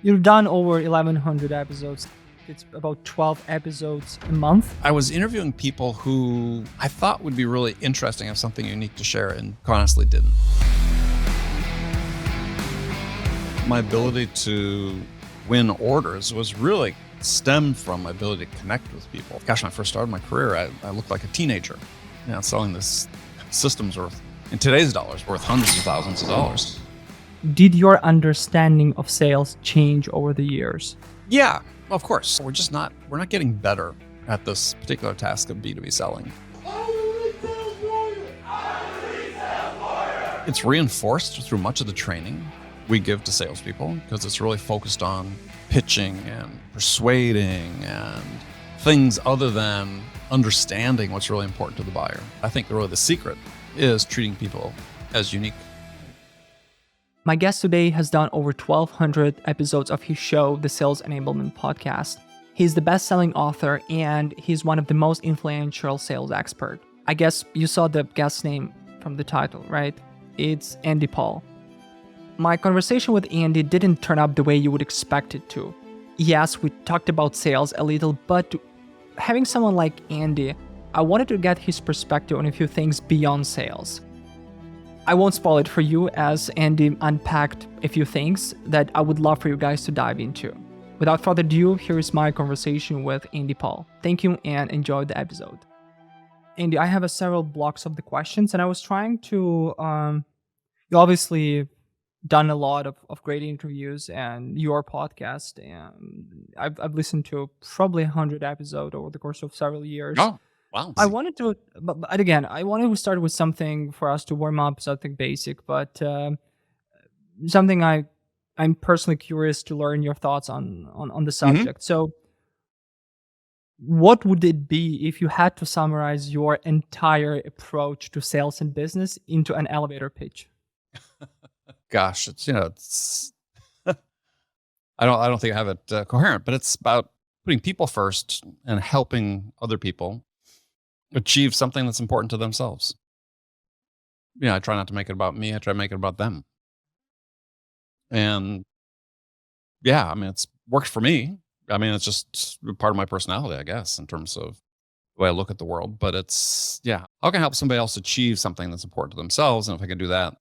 You've done over 1,100 episodes. It's about 12 episodes a month. I was interviewing people who I thought would be really interesting, have something unique to share, and honestly didn't. My ability to win orders was really stemmed from my ability to connect with people. Gosh, when I first started my career, I looked like a teenager, selling this systems worth, in today's dollars, worth hundreds of thousands of dollars. Did your understanding of sales change over the years? Yeah, of course. We're not getting better at this particular task of B2B selling. It's reinforced through much of the training we give to salespeople because it's really focused on pitching and persuading and things other than understanding what's really important to the buyer. I think really the secret is treating people as unique. My guest today has done over 1,200 episodes of his show, the Sales Enablement Podcast. He's the best-selling author, and he's one of the most influential sales experts. I guess you saw the guest name from the title, right? It's Andy Paul. My conversation with Andy didn't turn out the way you would expect it to. Yes, we talked about sales a little, but having someone like Andy, I wanted to get his perspective on a few things beyond sales. I won't spoil it for you as Andy unpacked a few things that I would love for you guys to dive into. Without further ado, here is my conversation with Andy Paul. Thank you and enjoy the episode. Andy, I have several blocks of the questions and I was trying to, you obviously done a lot of great interviews and your podcast, and I've listened to probably 100 episodes over the course of several years. Oh, wow. I wanted to, but again, I wanted to start with something for us to warm up, something basic, but something I'm personally curious to learn your thoughts on the subject. So what would it be if you had to summarize your entire approach to sales and business into an elevator pitch? Gosh, it's I don't think I have it coherent, but it's about putting people first and helping other people achieve something that's important to themselves. I try not to make it about me. I try to make it about them. And yeah, it's worked for me. It's just part of my personality, I guess, in terms of the way I look at the world. But it's, how can I help somebody else achieve something that's important to themselves? And if I can do that,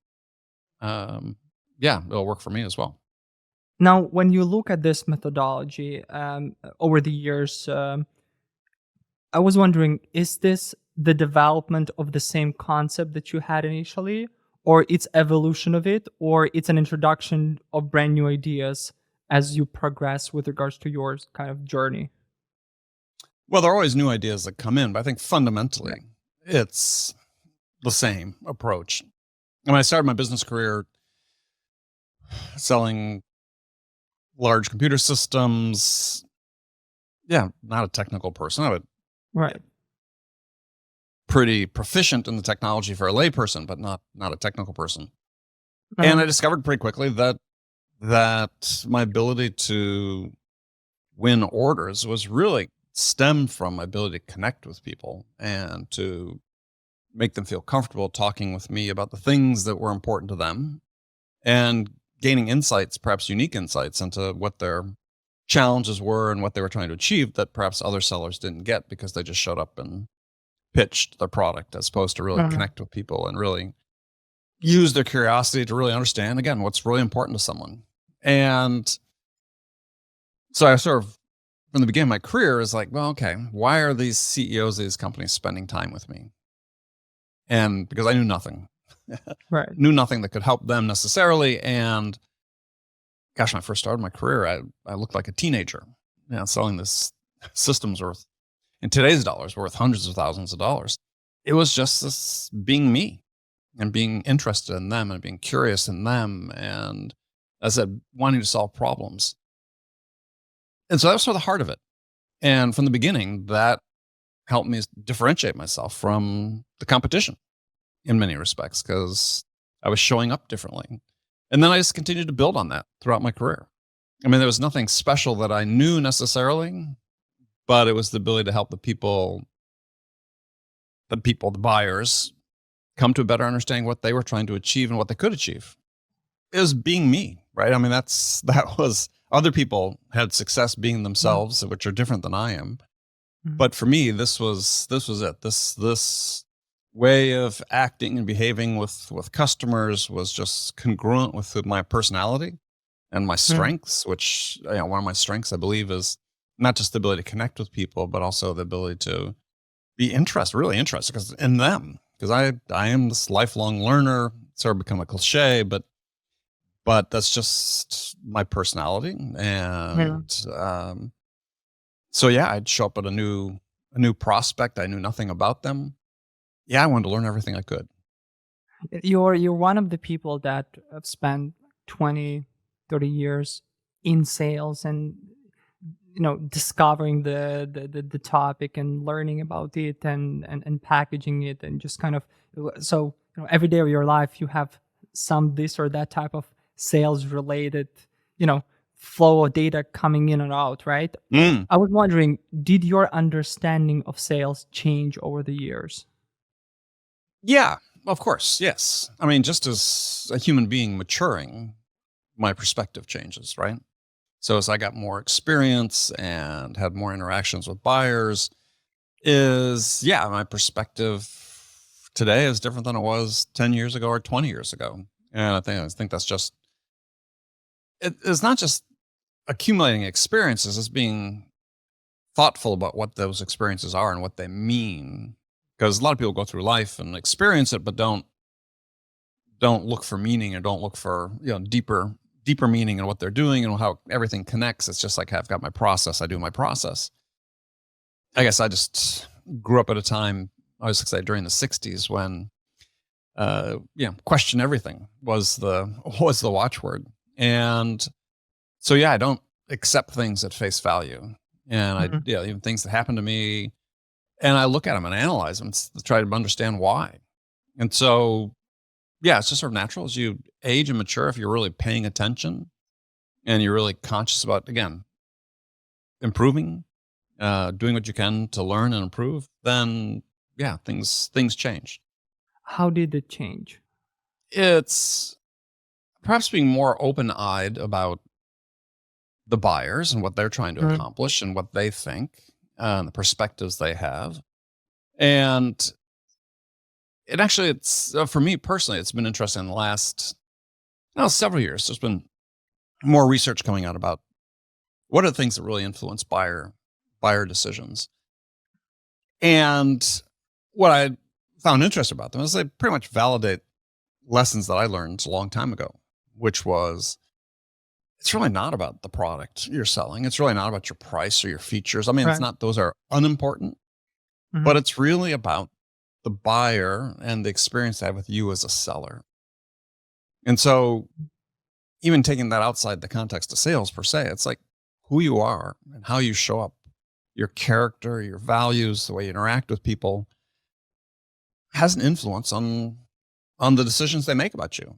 it'll work for me as well. Now, when you look at this methodology over the years, I was wondering, is this the development of the same concept that you had initially, or it's evolution of it, or it's an introduction of brand new ideas as you progress with regards to your kind of journey? Well, there are always new ideas that come in, but I think fundamentally it's the same approach. When I started my business career selling large computer systems, not a technical person. I'm Right. pretty proficient in the technology for a layperson, but not a technical person. And I discovered pretty quickly that my ability to win orders was really stemmed from my ability to connect with people and to make them feel comfortable talking with me about the things that were important to them and gaining insights, perhaps unique insights into what their challenges were and what they were trying to achieve that perhaps other sellers didn't get because they just showed up and pitched their product as opposed to really connect with people and really use their curiosity to really understand, again, what's really important to someone. And so I sort of, from the beginning of my career, is like, well, okay, why are these CEOs of these companies spending time with me? And because I knew nothing. Right. Knew nothing that could help them necessarily. And gosh, when I first started my career, I looked like a teenager, selling this systems worth, in today's dollars, worth hundreds of thousands of dollars. It was just this being me and being interested in them and being curious in them. And as I said, wanting to solve problems. And so that was sort of the heart of it. And from the beginning, that helped me differentiate myself from the competition in many respects because I was showing up differently. And then I just continued to build on that throughout my career. There was nothing special that I knew necessarily, but it was the ability to help the buyers, come to a better understanding what they were trying to achieve and what they could achieve. It was being me, right? That was Other people had success being themselves, which are different than I am. But for me, this was it. This way of acting and behaving with customers was just congruent with my personality and my strengths, which, one of my strengths, I believe, is not just the ability to connect with people, but also the ability to be really interested in them. Because I am this lifelong learner. It's sort of become a cliche, but that's just my personality. And so I'd show up at a new prospect. I knew nothing about them. I wanted to learn everything I could. You're one of the people that have spent 20, 30 years in sales and discovering the topic and learning about it and packaging it, and just kind of, so every day of your life you have some this or that type of sales related flow of data coming in and out, right? I was wondering, did your understanding of sales change over the years? Yeah, of course. Yes. I mean, just as a human being maturing, my perspective changes, right? So as I got more experience and had more interactions with buyers, my perspective today is different than it was 10 years ago or 20 years ago. And I think that's just, it's not just accumulating experiences, it's being thoughtful about what those experiences are and what they mean. Because a lot of people go through life and experience it, but don't look for meaning, or don't look for deeper meaning in what they're doing and how everything connects. It's just like, I've got my process, I do my process. I guess I just grew up at a time, I was say during the 60s, when question everything was the watchword. And so I don't accept things at face value. And even things that happen to me, and I look at them and analyze them to try to understand why. And so, it's just sort of natural as you age and mature. If you're really paying attention and you're really conscious about, again, improving, doing what you can to learn and improve, then things change. How did it change? It's perhaps being more open-eyed about the buyers and what they're trying to accomplish and what they think, and the perspectives they have. And it's for me personally, it's been interesting in the last several years. There's been more research coming out about what are the things that really influence buyer decisions. And what I found interesting about them is they pretty much validate lessons that I learned a long time ago, which was, it's really not about the product you're selling. It's really not about your price or your features. I mean, it's not, those are unimportant, but it's really about the buyer and the experience they have with you as a seller. And so even taking that outside the context of sales per se, it's like who you are and how you show up, your character, your values, the way you interact with people has an influence on the decisions they make about you.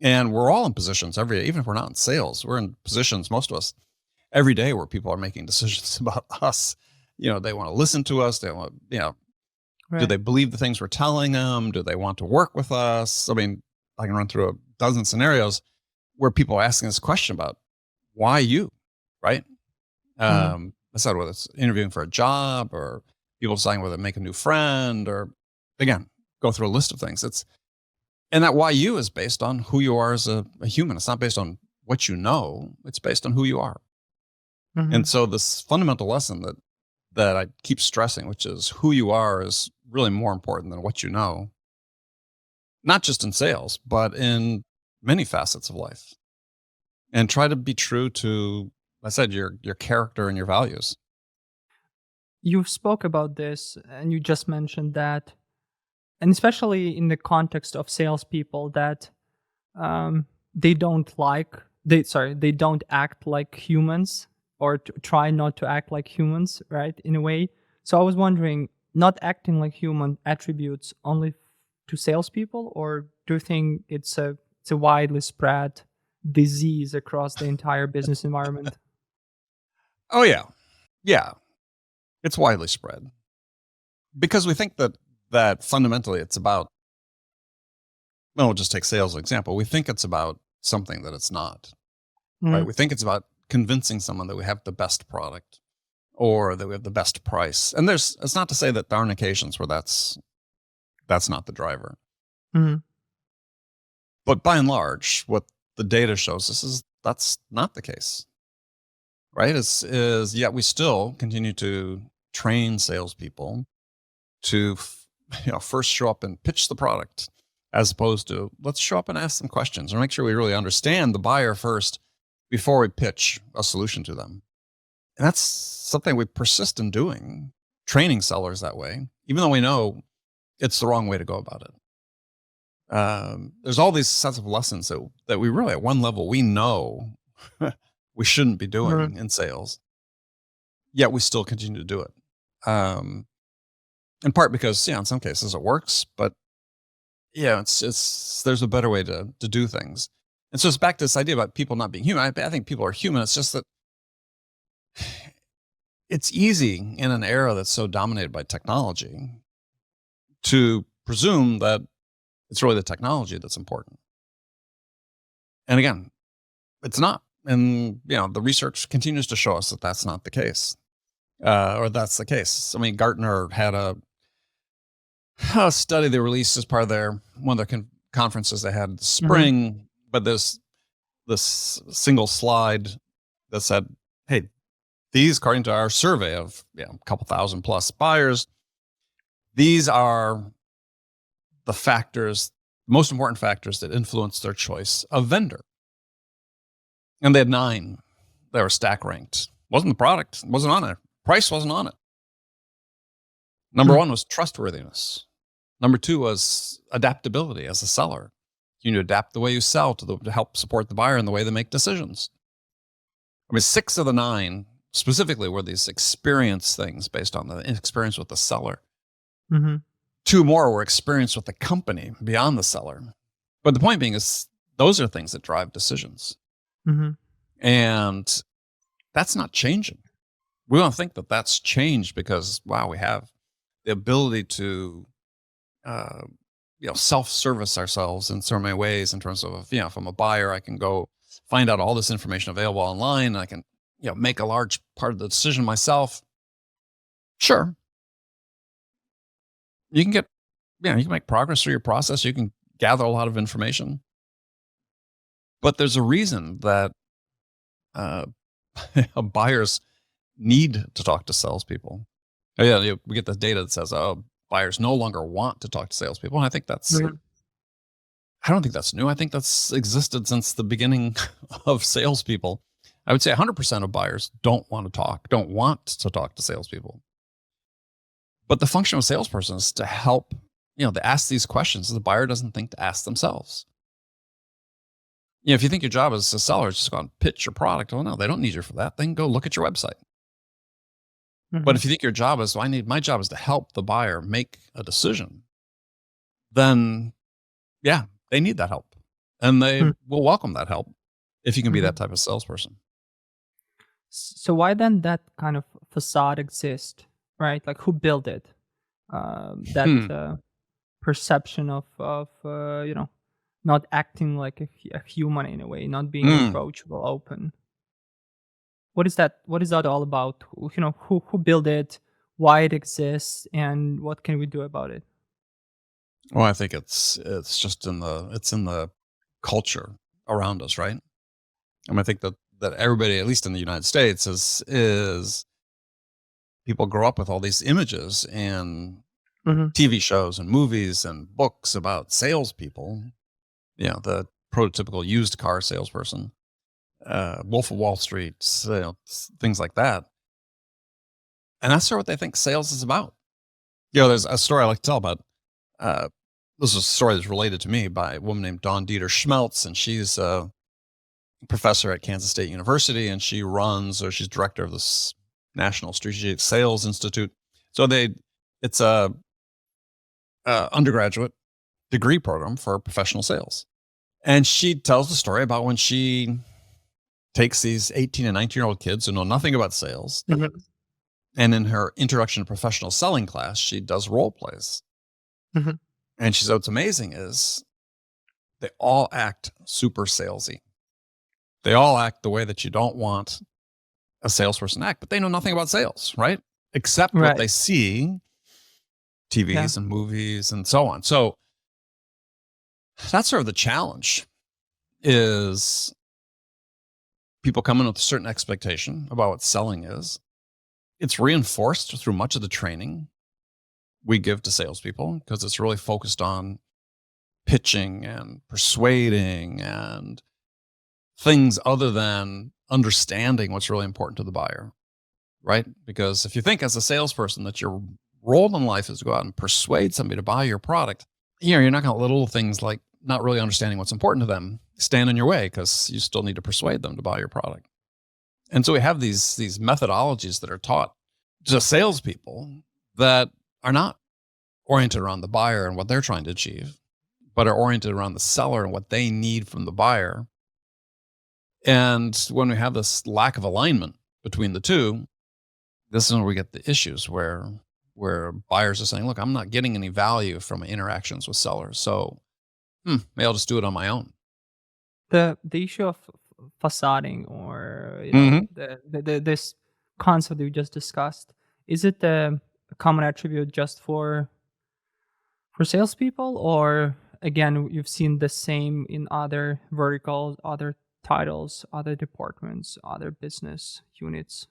And we're all in positions even if we're not in sales, we're in positions, most of us, every day where people are making decisions about us. They want to listen to us. They want, do they believe the things we're telling them? Do they want to work with us? I mean, I can run through a dozen scenarios where people are asking this question about why you, right? I said, whether it's interviewing for a job or people deciding whether to make a new friend, or again, go through a list of things. And that why you is based on who you are as a human. It's not based on what you know. It's based on who you are. And so this fundamental lesson that I keep stressing, which is who you are, is really more important than what you know. Not just in sales, but in many facets of life. And try to be true to, I said, your character and your values. You spoke about this and you just mentioned that, and especially in the context of salespeople, that they don't act like humans, or try not to act like humans, right? In a way. So I was wondering, not acting like human attributes only to salespeople, or do you think it's a widely spread disease across the entire business environment? Oh yeah, it's widely spread because we think that fundamentally it's about. Well, we'll just take sales as an example. We think it's about something that it's not, right? We think it's about convincing someone that we have the best product or that we have the best price. And it's not to say that there aren't occasions where that's not the driver. Mm-hmm. But by and large, what the data shows us is that's not the case, right? Yet we still continue to train salespeople to first show up and pitch the product, as opposed to let's show up and ask some questions or make sure we really understand the buyer first before we pitch a solution to them. And that's something we persist in doing, training sellers that way, even though we know it's the wrong way to go about it. There's all these sets of lessons that we really, at one level, we know we shouldn't be doing in sales, yet we still continue to do it. In part because, in some cases it works, but there's a better way to do things. And so it's back to this idea about people not being human. I think people are human. It's just that it's easy in an era that's so dominated by technology to presume that it's really the technology that's important. And again, it's not. And, the research continues to show us that that's not the case, or that's the case. I mean, Gartner had a study they released as part of one of their conferences they had this spring, but this single slide that said, hey, these, according to our survey of a couple thousand plus buyers, these are the most important factors that influence their choice of vendor. And they had 9 that were stack ranked. Wasn't the product, wasn't on it. Price wasn't on it. Number 1 was trustworthiness. Number 2 was adaptability as a seller. You need to adapt the way you sell to help support the buyer in the way they make decisions. I mean, 6 of the 9 specifically were these experience things based on the experience with the seller. 2 more were experience with the company beyond the seller. But the point being is those are things that drive decisions. And that's not changing. We don't think that that's changed because, wow, we have the ability to self-service ourselves in so many ways in terms of, if I'm a buyer, I can go find out all this information available online. I can, make a large part of the decision myself. Sure. You can you can make progress through your process. You can gather a lot of information. But there's a reason that buyers need to talk to salespeople. We get the data that says, buyers no longer want to talk to salespeople. And I think I don't think that's new. I think that's existed since the beginning of salespeople. I would say 100% of buyers don't want to talk to salespeople. But the function of a salesperson is to help, to ask these questions that the buyer doesn't think to ask themselves. If you think your job as a seller is just go and pitch your product, well, no, they don't need you for that. They can go look at your website. But if you think your job is, my job is to help the buyer make a decision, then they need that help. And they will welcome that help if you can be that type of salesperson. So why then that kind of facade exist, right? Like who built it? That perception of not acting like a human in a way, not being approachable, open. What is that all about? Who built it, why it exists, and what can we do about it? Well, I think it's just in the culture around us, right? I mean, I think that everybody, at least in the United States, is people grow up with all these images and TV shows and movies and books about salespeople. The prototypical used car salesperson, Wolf of Wall Street, things like that. And that's sort of what they think sales is about. There's a story I like to tell about. This is a story that's related to me by a woman named Dawn Dieter Schmeltz, and she's a professor at Kansas State University, and she's director of this National Strategic Sales Institute. So it's a undergraduate degree program for professional sales. And she tells the story about when she takes these 18 and 19-year-old kids who know nothing about sales. And in her introduction to professional selling class, she does role plays. And she said, what's amazing is they all act super salesy. They all act the way that you don't want a salesperson to act, but they know nothing about sales, right? Except what they see, TVs and movies and so on. So that's sort of the challenge, is people come in with a certain expectation about what selling is. It's reinforced through much of the training we give to salespeople, because it's really focused on pitching and persuading and things other than understanding what's really important to the buyer, right? Because if you think as a salesperson that your role in life is to go out and persuade somebody to buy your product, you're not going to let little things like not really understanding what's important to them stand in your way, because you still need to persuade them to buy your product. And so we have these methodologies that are taught to salespeople that are not oriented around the buyer and what they're trying to achieve, but are oriented around the seller and what they need from the buyer. And when we have this lack of alignment between the two, this is when we get the issues where buyers are saying, look, I'm not getting any value from my interactions with sellers, so maybe I'll just do it on my own. The issue of facading, or this concept we just discussed, is it a common attribute just for salespeople, or again you've seen the same in other verticals, other titles, other departments, other business units?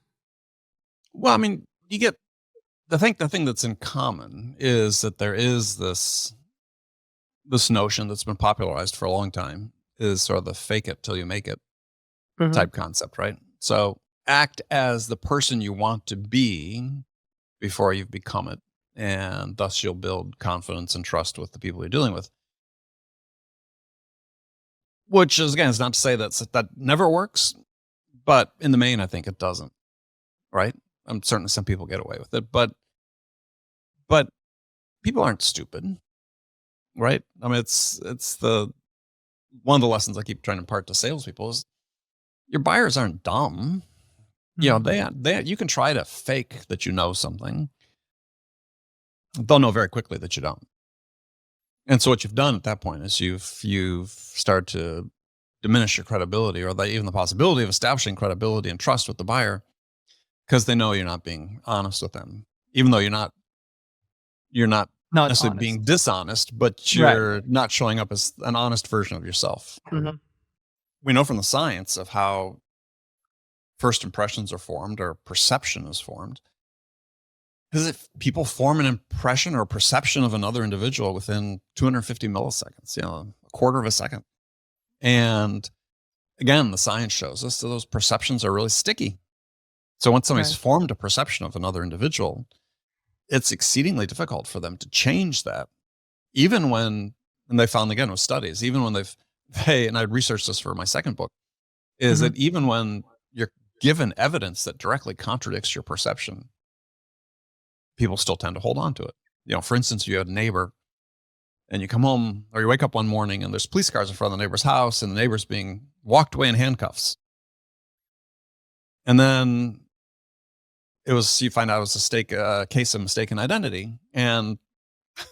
Well, I mean, the thing that's in common is that there is this notion that's been popularized for a long time, is sort of the fake it till you make it type concept, right? So act as the person you want to be before you've become it, and thus you'll build confidence and trust with the people you're dealing with. Which is, again, is not to say that never works, but in the main, I think it doesn't, right? Certainly some people get away with it, but people aren't stupid, right? I mean, it's one of the lessons I keep trying to impart to salespeople is your buyers aren't dumb. You know, you can try to fake that you know something. They'll know very quickly that you don't. And so what you've done at that point is you've started to diminish your credibility, or even the possibility of establishing credibility and trust with the buyer, because they know you're not being honest with them, even though you're not necessarily being dishonest, but you're not showing up as an honest version of yourself. We know from the science of how first impressions are formed, or perception is formed, because if people form an impression or perception of another individual within 250 milliseconds, a quarter of a second. And again, the science shows us that those perceptions are really sticky. So once somebody's formed a perception of another individual, it's exceedingly difficult for them to change that. Even when, and they found again with studies, even when and I researched this for my second book, is that even when you're given evidence that directly contradicts your perception, people still tend to hold on to it. For instance, if you have a neighbor and you come home, or you wake up one morning and there's police cars in front of the neighbor's house, and the neighbor's being walked away in handcuffs. And then you find out it was a case of mistaken identity, and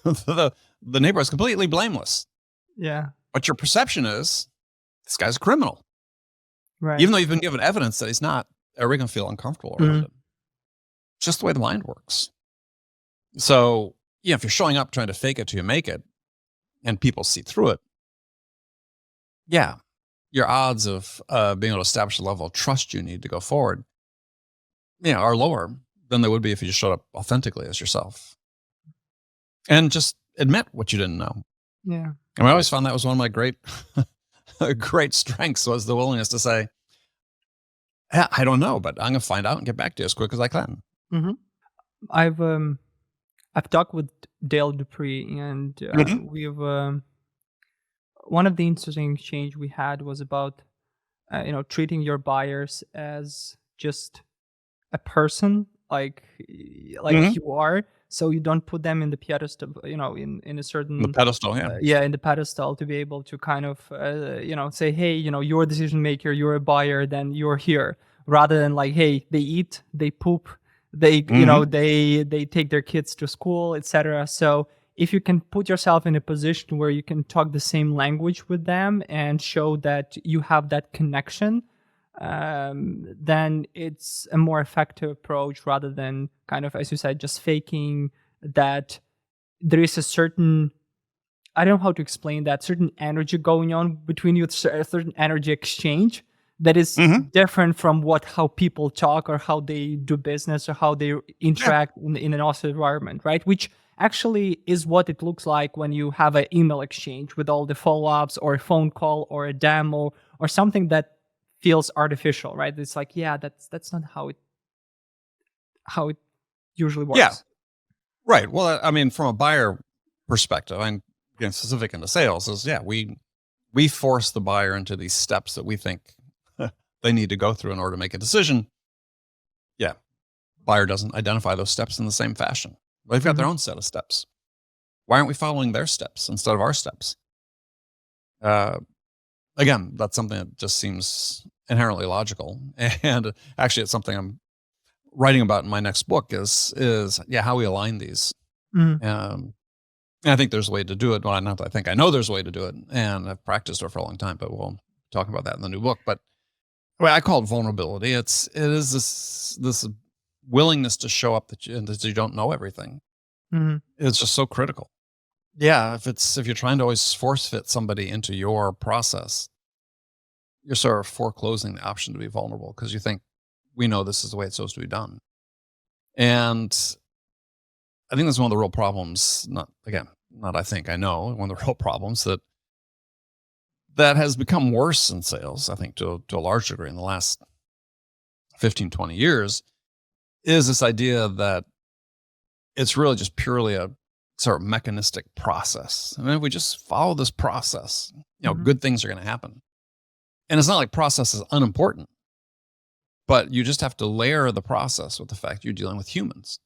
the neighbor is completely blameless. Yeah. But your perception is, this guy's a criminal. Right. Even though you've been given evidence that he's not, are we going to feel uncomfortable around him? It's just the way the mind works. So, if you're showing up trying to fake it till you make it, and people see through it, your odds of being able to establish the level of trust you need to go forward, are lower than they would be if you just showed up authentically as yourself. And just admit what you didn't know. Yeah. And I always found that was one of my great strengths, was the willingness to say, I don't know, but I'm going to find out and get back to you as quick as I can. I've talked with Dale Dupree, and we've one of the interesting exchange we had was about treating your buyers as just a person, like you are, so you don't put them in the pedestal, in a certain the pedestal, in the pedestal, to be able to kind of say, hey, you're a decision maker, you're a buyer, then you're here, rather than like, hey, they eat, they poop, they they take their kids to school, etc. So if you can put yourself in a position where you can talk the same language with them and show that you have that connection, then it's a more effective approach rather than kind of, as you said, just faking that there is a certain, I don't know how to explain that, certain energy going on between you, a certain energy exchange that is different from how people talk or how they do business or how they interact in an office environment, right? Which actually is what it looks like when you have an email exchange with all the follow-ups or a phone call or a demo or something that feels artificial, right? It's like, yeah, that's not how it usually works. Yeah, right. Well, I mean, from a buyer perspective, I'm getting specific into sales, is we force the buyer into these steps that we think they need to go through in order to make a decision. Yeah, buyer doesn't identify those steps in the same fashion. They've got their own set of steps. Why aren't we following their steps instead of our steps? Again, that's something that just seems inherently logical. And actually, it's something I'm writing about in my next book is how we align these. And I think there's a way to do it. Well, not that I think I know there's a way to do it, and I've practiced it for a long time, but we'll talk about that in the new book. But I call it vulnerability. It is this willingness to show up that you don't know everything. It's just so critical. Yeah, if you're trying to always force fit somebody into your process, you're sort of foreclosing the option to be vulnerable because you think we know this is the way it's supposed to be done. And I think that's one of the real problems. I know one of the real problems that has become worse in sales, I think, to a large degree in the last 15, 20 years, is this idea that it's really just purely a sort of mechanistic process. I mean, if we just follow this process, good things are going to happen. And it's not like process is unimportant, but you just have to layer the process with the fact you're dealing with humans.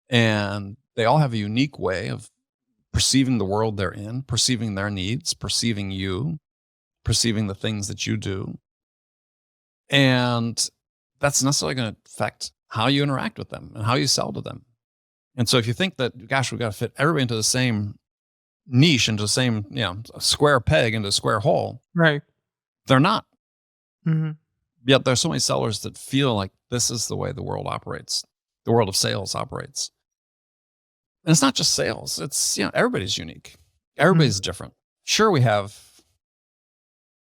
And they all have a unique way of perceiving the world they're in, perceiving their needs, perceiving you, perceiving the things that you do. And that's necessarily going to affect how you interact with them and how you sell to them. And so if you think that, gosh, we've got to fit everybody into the same niche, into the same, square peg into a square hole. Right. They're not. Yet there's so many sellers that feel like this is the way the world operates. The world of sales operates. And it's not just sales. It's, everybody's unique. Everybody's different. Sure, we have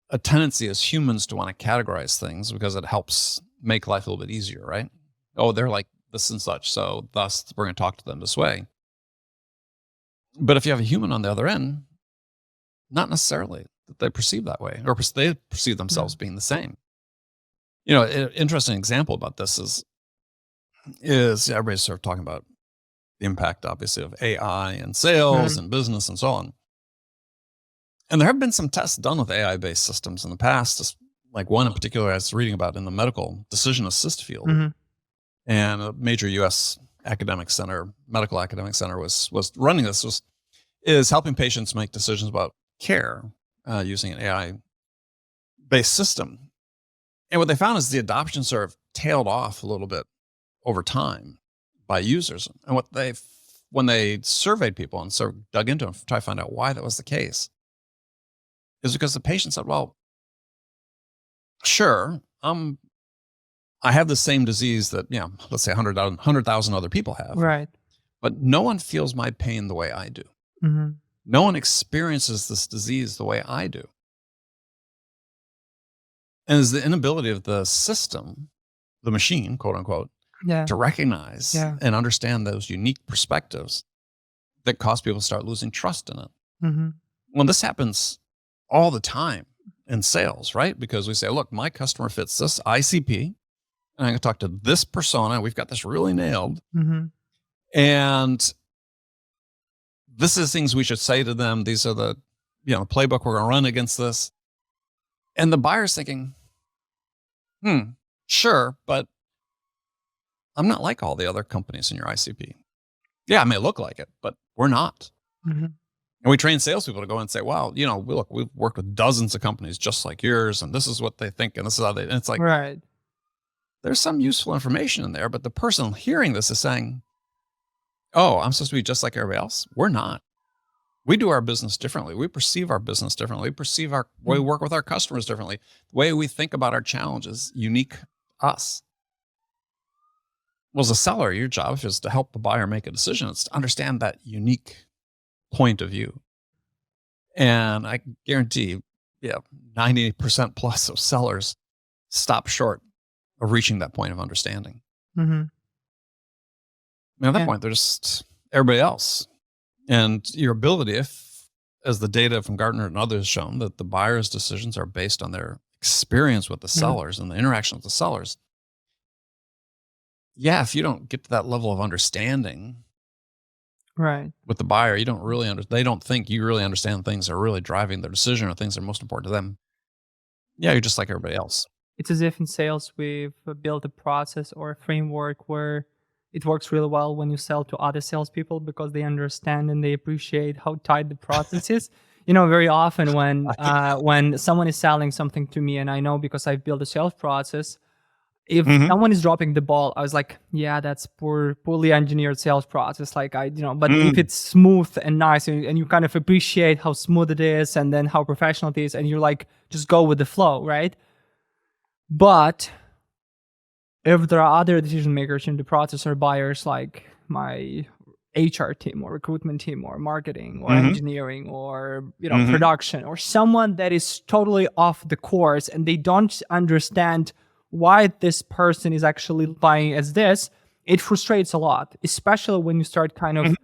a tendency as humans to want to categorize things because it helps make life a little bit easier, right? Oh, they're like this and such, so thus we're going to talk to them this way. But if you have a human on the other end, not necessarily that they perceive that way, or they perceive themselves being the same. An interesting example about this is everybody's sort of talking about the impact, obviously, of AI and sales and business and so on. And there have been some tests done with AI-based systems in the past, just like one in particular I was reading about in the medical decision assist field. And a major U.S. medical academic center was running this, is helping patients make decisions about care using an AI-based system. And what they found is the adoption sort of tailed off a little bit over time by users. And when they surveyed people and sort of dug into them to try to find out why that was the case, is because the patient said, well, sure, I have the same disease that, let's say 100,000 other people have. Right. But no one feels my pain the way I do. No one experiences this disease the way I do. And it's the inability of the system, the machine, quote unquote, to recognize and understand those unique perspectives that cause people to start losing trust in it. Well, this happens all the time in sales, right? Because we say, look, my customer fits this ICP, and I'm going to talk to this persona. We've got this really nailed. And this is things we should say to them. These are the, playbook we're going to run against this. And the buyer's thinking, sure, but I'm not like all the other companies in your ICP. Yeah, I may look like it, but we're not. And we train salespeople to go and say, wow, we've worked with dozens of companies just like yours, and this is what they think, and this is how they, and it's like, right. There's some useful information in there, but the person hearing this is saying, oh, I'm supposed to be just like everybody else. We're not. We do our business differently. We perceive our business differently. We perceive our way we work with our customers differently. The way we think about our challenges, unique us. Well, as a seller, your job is to help the buyer make a decision. It's to understand that unique point of view. And I guarantee, 98% plus of sellers stop short of reaching that point of understanding. Mm-hmm. At that point, they're just everybody else. And your ability, if, as the data from Gartner and others shown, that the buyer's decisions are based on their experience with the sellers and the interaction with the sellers. Yeah, if you don't get to that level of understanding Right. with the buyer, you don't really they don't think you really understand things that are really driving their decision or things that are most important to them. Yeah, you're just like everybody else. It's as if in sales we've built a process or a framework where it works really well when you sell to other salespeople because they understand and they appreciate how tight the process is. Very often when someone is selling something to me, and I know because I've built a sales process, if someone is dropping the ball, I was like, yeah, that's poorly engineered sales process. Like but if it's smooth and nice and you kind of appreciate how smooth it is and then how professional it is, and you're like, just go with the flow, right? But if there are other decision makers in the process or buyers like my HR team or recruitment team or marketing or engineering or production or someone that is totally off the course and they don't understand why this person is actually buying as this, it frustrates a lot, especially when you start kind of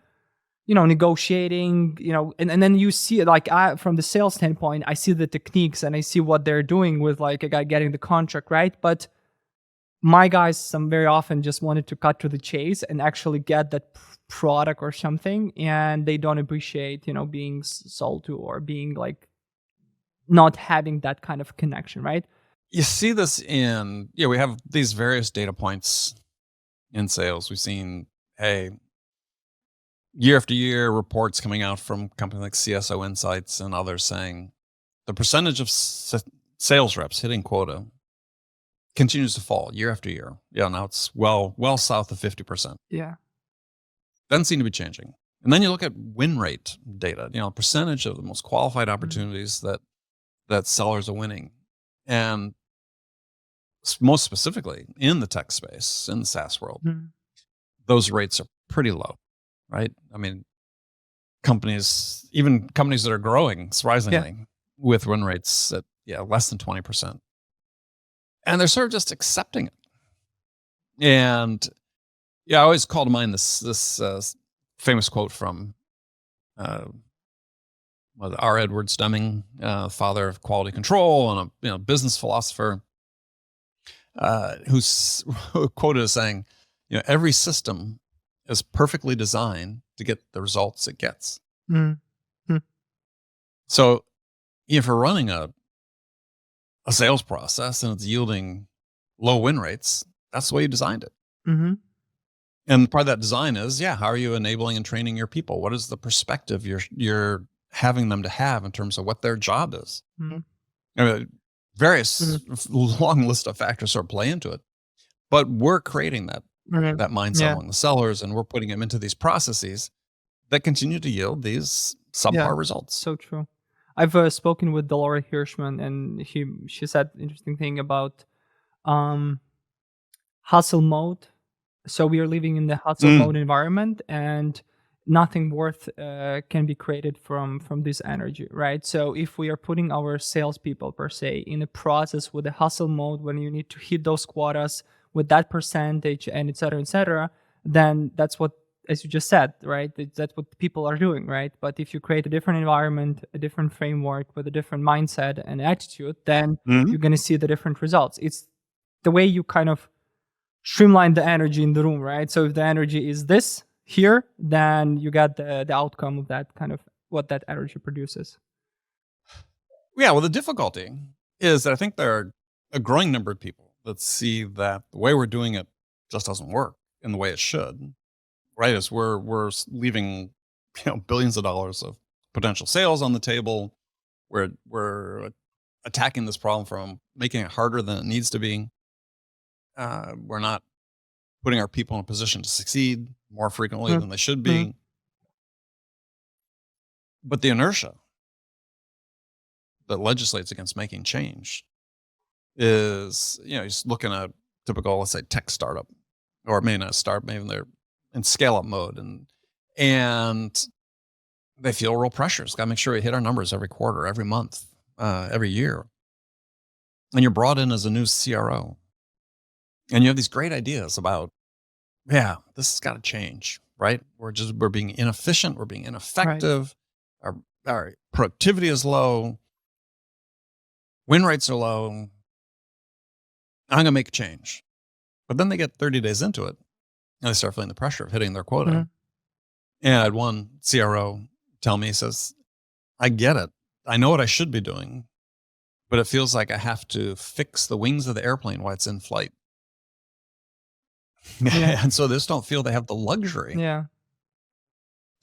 negotiating, and then you see like from the sales standpoint, I see the techniques and I see what they're doing with like a guy getting the contract, right? But my guys, some very often just wanted to cut to the chase and actually get that product or something, and they don't appreciate, being sold to or being like not having that kind of connection, right? You see this we have these various data points in sales. We've seen, year after year reports coming out from companies like CSO Insights and others saying the percentage of sales reps hitting quota continues to fall year after year. Yeah, now it's well south of 50%. Yeah. Doesn't seem to be changing. And then you look at win rate data, percentage of the most qualified opportunities that sellers are winning. And most specifically in the tech space, in the SaaS world, those rates are pretty low, right? I mean, even companies that are growing surprisingly with win rates at less than 20%. And they're sort of just accepting it. And I always call to mind this famous quote from R. Edwards Deming, father of quality control and a business philosopher, who's quoted as saying, every system is perfectly designed to get the results it gets. So if we're running a sales process and it's yielding low win rates, that's the way you designed it. And part of that design is, how are you enabling and training your people? What is the perspective you're having them to have in terms of what their job is? Various long list of factors sort of play into it, but we're creating that mindset among the sellers, and we're putting them into these processes that continue to yield these subpar results. So true. I've spoken with Delora Hirschman, and she said an interesting thing about hustle mode. So we are living in the hustle mode environment, and nothing worth can be created from this energy, right? So if we are putting our salespeople per se in a process with a hustle mode, when you need to hit those quotas with that percentage and et cetera, then that's what, as you just said, right? That's what people are doing, right? But if you create a different environment, a different framework with a different mindset and attitude, then you're going to see the different results. It's the way you kind of streamline the energy in the room, right? So if the energy is this here, then you get the outcome of that kind of what that energy produces. Yeah, well, the difficulty is that I think there are a growing number of people that see that the way we're doing it just doesn't work in the way it should, right? As we're leaving billions of dollars of potential sales on the table. We're attacking this problem from making it harder than it needs to be. We're not putting our people in a position to succeed. more frequently than they should Mm-hmm. be. But the inertia that legislates against making change is, you just look in a typical, let's say, tech startup, or maybe not a startup, maybe they're in scale-up mode, and they feel real pressures. Got to make sure we hit our numbers every quarter, every month, every year. And you're brought in as a new CRO, and you have these great ideas about, this has got to change, right? We're being inefficient, we're being ineffective, our productivity is low, win rates are low. I'm gonna make a change. But then they get 30 days into it, and they start feeling the pressure of hitting their quota. Mm-hmm. And I had one CRO tell me, he says, I get it. I know what I should be doing, but it feels like I have to fix the wings of the airplane while it's in flight. Yeah. And so they just don't feel they have the luxury Yeah.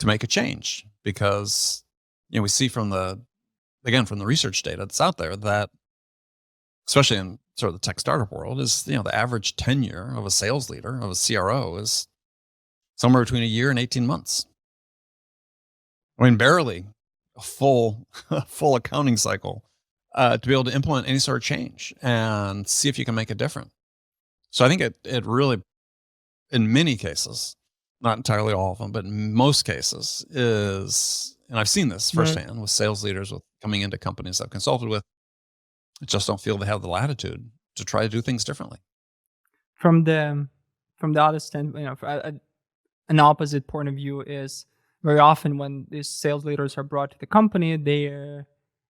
to make a change, because we see from the research data that's out there that, especially in sort of the tech startup world, is the average tenure of a sales leader, of a CRO, is somewhere between a year and 18 months. I mean, barely a full accounting cycle to be able to implement any sort of change and see if you can make a difference. So I think it really, in many cases, not entirely all of them, but in most cases, is, and I've seen this firsthand with sales leaders coming into companies I've consulted with, just don't feel they have the latitude to try to do things differently. From the other standpoint, an opposite point of view is very often when these sales leaders are brought to the company, they're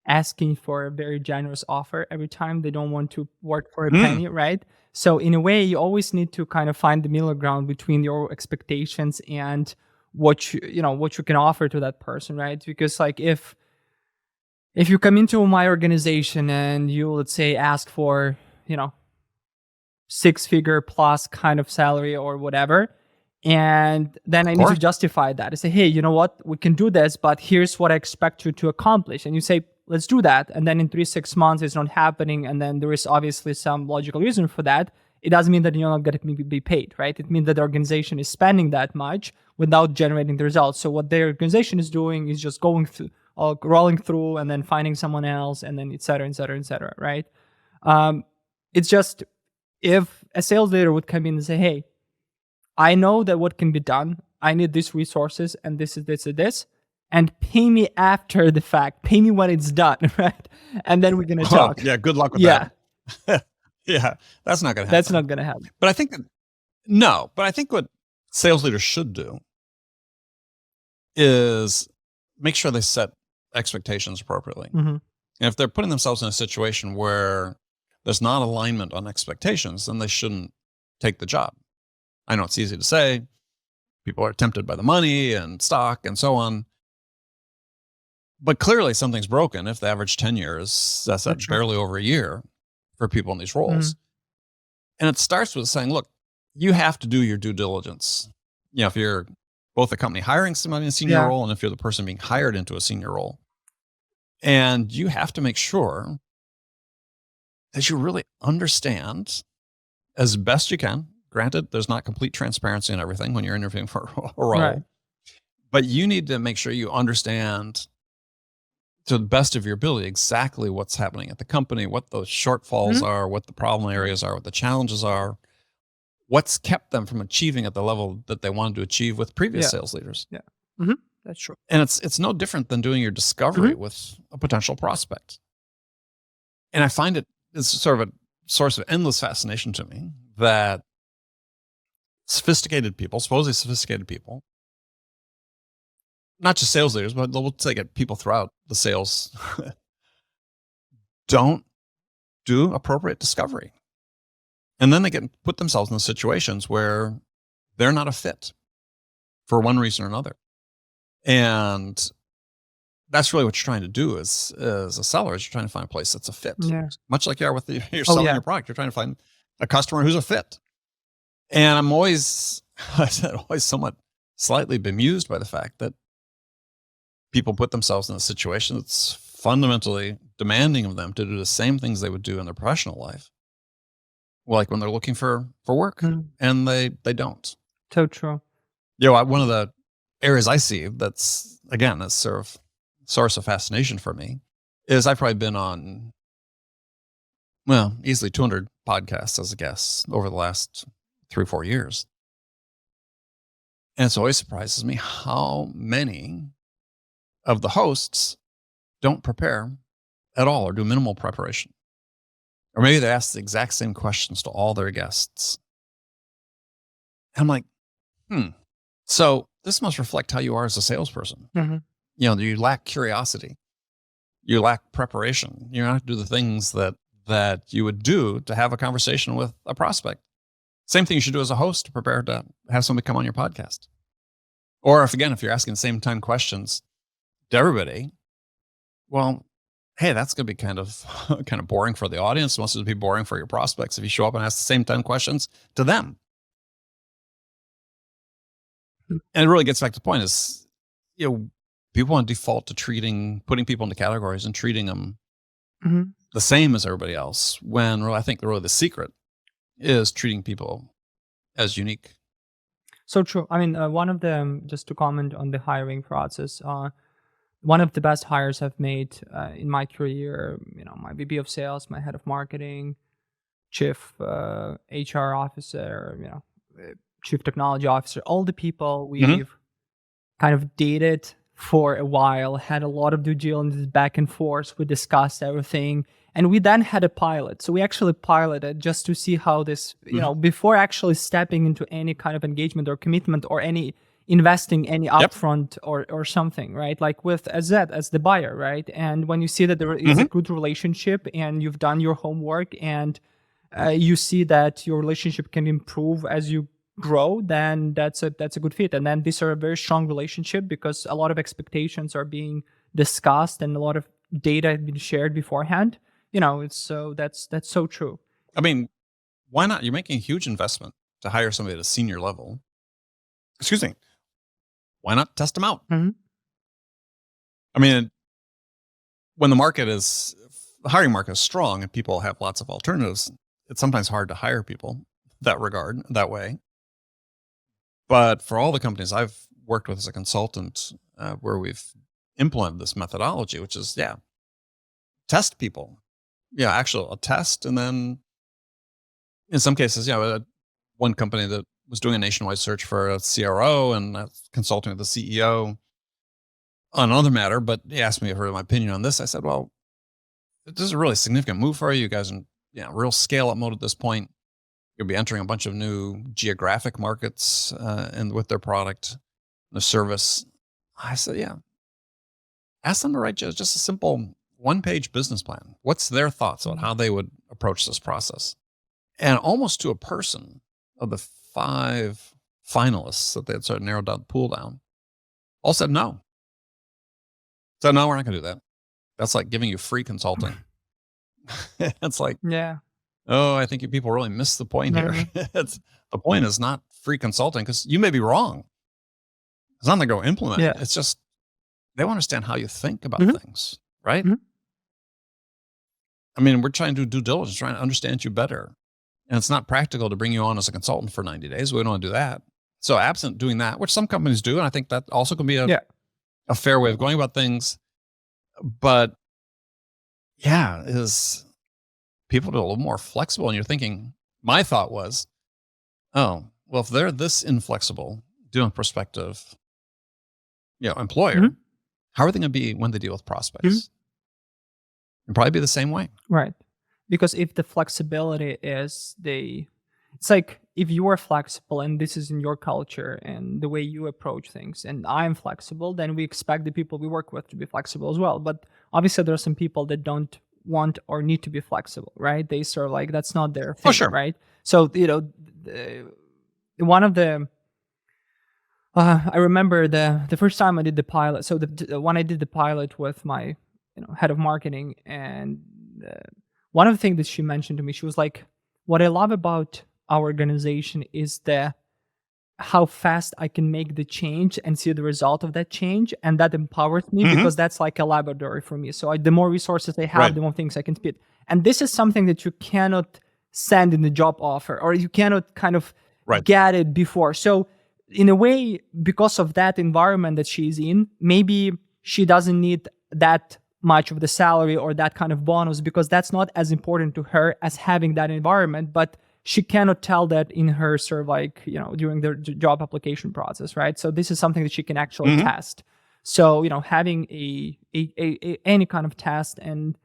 asking for a very generous offer every time. They don't want to work for a penny, right? So in a way, you always need to kind of find the middle ground between your expectations and what you can offer to that person, right? Because like if you come into my organization and you, let's say, ask for, 6-figure plus kind of salary or whatever, and then I need to justify that. I say, hey, you know what? We can do this, but here's what I expect you to accomplish. And you say, let's do that. And then in 3-6 months, it's not happening. And then there is obviously some logical reason for that. It doesn't mean that you're not going to be paid, right? It means that the organization is spending that much without generating the results. So what their organization is doing is just going through, rolling through, and then finding someone else, and then et cetera, right? It's just, if a sales leader would come in and say, hey, I know that what can be done, I need these resources, and this is this, and pay me after the fact, pay me when it's done, right? And then we're going to talk. Yeah, good luck with that. Yeah, that's not going to happen. That's not going to happen. But I think what sales leaders should do is make sure they set expectations appropriately. Mm-hmm. And if they're putting themselves in a situation where there's not alignment on expectations, then they shouldn't take the job. I know it's easy to say. People are tempted by the money and stock and so on. But clearly something's broken if the average tenure is barely over a year for people in these roles. Mm-hmm. And it starts with saying, look, you have to do your due diligence. If you're both the company hiring somebody in a senior role, and if you're the person being hired into a senior role. And you have to make sure that you really understand as best you can. Granted, there's not complete transparency in everything when you're interviewing for a role. Right. But you need to make sure you understand to the best of your ability exactly what's happening at the company, what those shortfalls are, what the problem areas are, what the challenges are, what's kept them from achieving at the level that they wanted to achieve with previous sales leaders. Yeah, mm-hmm. That's true. And it's no different than doing your discovery with a potential prospect. And I find it's sort of a source of endless fascination to me that supposedly sophisticated people, not just sales leaders, but we'll take it, people throughout the sales, don't do appropriate discovery. And then they put themselves in situations where they're not a fit for one reason or another. And that's really what you're trying to do as a seller, is you're trying to find a place that's a fit. Yeah. Much like you are with you're selling your product. You're trying to find a customer who's a fit. And I'm always somewhat slightly bemused by the fact that people put themselves in a situation that's fundamentally demanding of them to do the same things they would do in their professional life, like when they're looking for work, and they don't. So true. One of the areas I see that's, again, that's sort of source of fascination for me is I've probably been on, well, easily 200 podcasts as a guest over the last 3 or 4 years. And it always surprises me how many of the hosts don't prepare at all or do minimal preparation. Or maybe they ask the exact same questions to all their guests. And I'm like, so this must reflect how you are as a salesperson. Mm-hmm. You lack curiosity. You lack preparation. You don't have to do the things that you would do to have a conversation with a prospect. Same thing you should do as a host to prepare to have somebody come on your podcast. Or if you're asking the same time questions to everybody, well, hey, that's going to be kind of boring for the audience. It must be boring for your prospects if you show up and ask the same 10 questions to them. And it really gets back to the point is, people want to default to putting people into categories and treating them the same as everybody else. When really, I think the secret is treating people as unique. So true. I mean, one of them, just to comment on the hiring process, one of the best hires I've made in my career, my VP of sales, my head of marketing, chief HR officer, chief technology officer, all the people we've kind of dated for a while, had a lot of due diligence back and forth. We discussed everything. And we then had a pilot. So we actually piloted just to see how this, before actually stepping into any kind of engagement or commitment or any investing any upfront or something, right? Like with AZ as the buyer, right? And when you see that there is a good relationship and you've done your homework and you see that your relationship can improve as you grow, then that's a good fit. And then these are a very strong relationship because a lot of expectations are being discussed and a lot of data has been shared beforehand. It's that's so true. I mean, why not? You're making a huge investment to hire somebody at a senior level. Excuse me. Why not test them out? Mm-hmm. I mean, when the hiring market is strong and people have lots of alternatives, it's sometimes hard to hire people that way. But for all the companies I've worked with as a consultant, where we've implemented this methodology, which is, test people. Actually a test. And then in some cases, one company that was doing a nationwide search for a CRO and consulting with the CEO on another matter, but he asked me for my opinion on this. I said, well, this is a really significant move for you. You guys are in real scale up mode at this point. You'll be entering a bunch of new geographic markets and with their product, their service. I said, ask them to write just a simple one-page business plan. What's their thoughts on how they would approach this process? And almost to a person, of the 5 finalists that they had sort of narrowed down the pool down, all said no. So no, we're not going to do that. That's like giving you free consulting. It's like, I think you people really missed the point here. The point is not free consulting because you may be wrong. It's not going to go implement. It's just they want to understand how you think about things, right? I mean, we're trying to do due diligence, trying to understand you better. And it's not practical to bring you on as a consultant for 90 days. We don't want to do that. So absent doing that, which some companies do, and I think that also can be a fair way of going about things. But is people to be a little more flexible. And you're thinking, my thought was, well, if they're this inflexible, dealing with prospective, employer, how are they going to be when they deal with prospects? And probably be the same way. Right. Because if the flexibility is it's like if you are flexible and this is in your culture and the way you approach things and I'm flexible, then we expect the people we work with to be flexible as well. But obviously there are some people that don't want or need to be flexible, right? They sort of like, that's not their thing, right? So, one of the, I remember the first time I did the pilot. So when I did the pilot with my head of marketing, and one of the things that she mentioned to me, she was like, what I love about our organization is how fast I can make the change and see the result of that change. And that empowers me because that's like a laboratory for me. So the more resources I have, the more things I can spit. And this is something that you cannot send in the job offer, or you cannot kind of get it before. So in a way, because of that environment that she's in, maybe she doesn't need that much of the salary or that kind of bonus, because that's not as important to her as having that environment. But she cannot tell that in her sort of like, during the job application process, right? So this is something that she can actually test. So, having any kind of test, and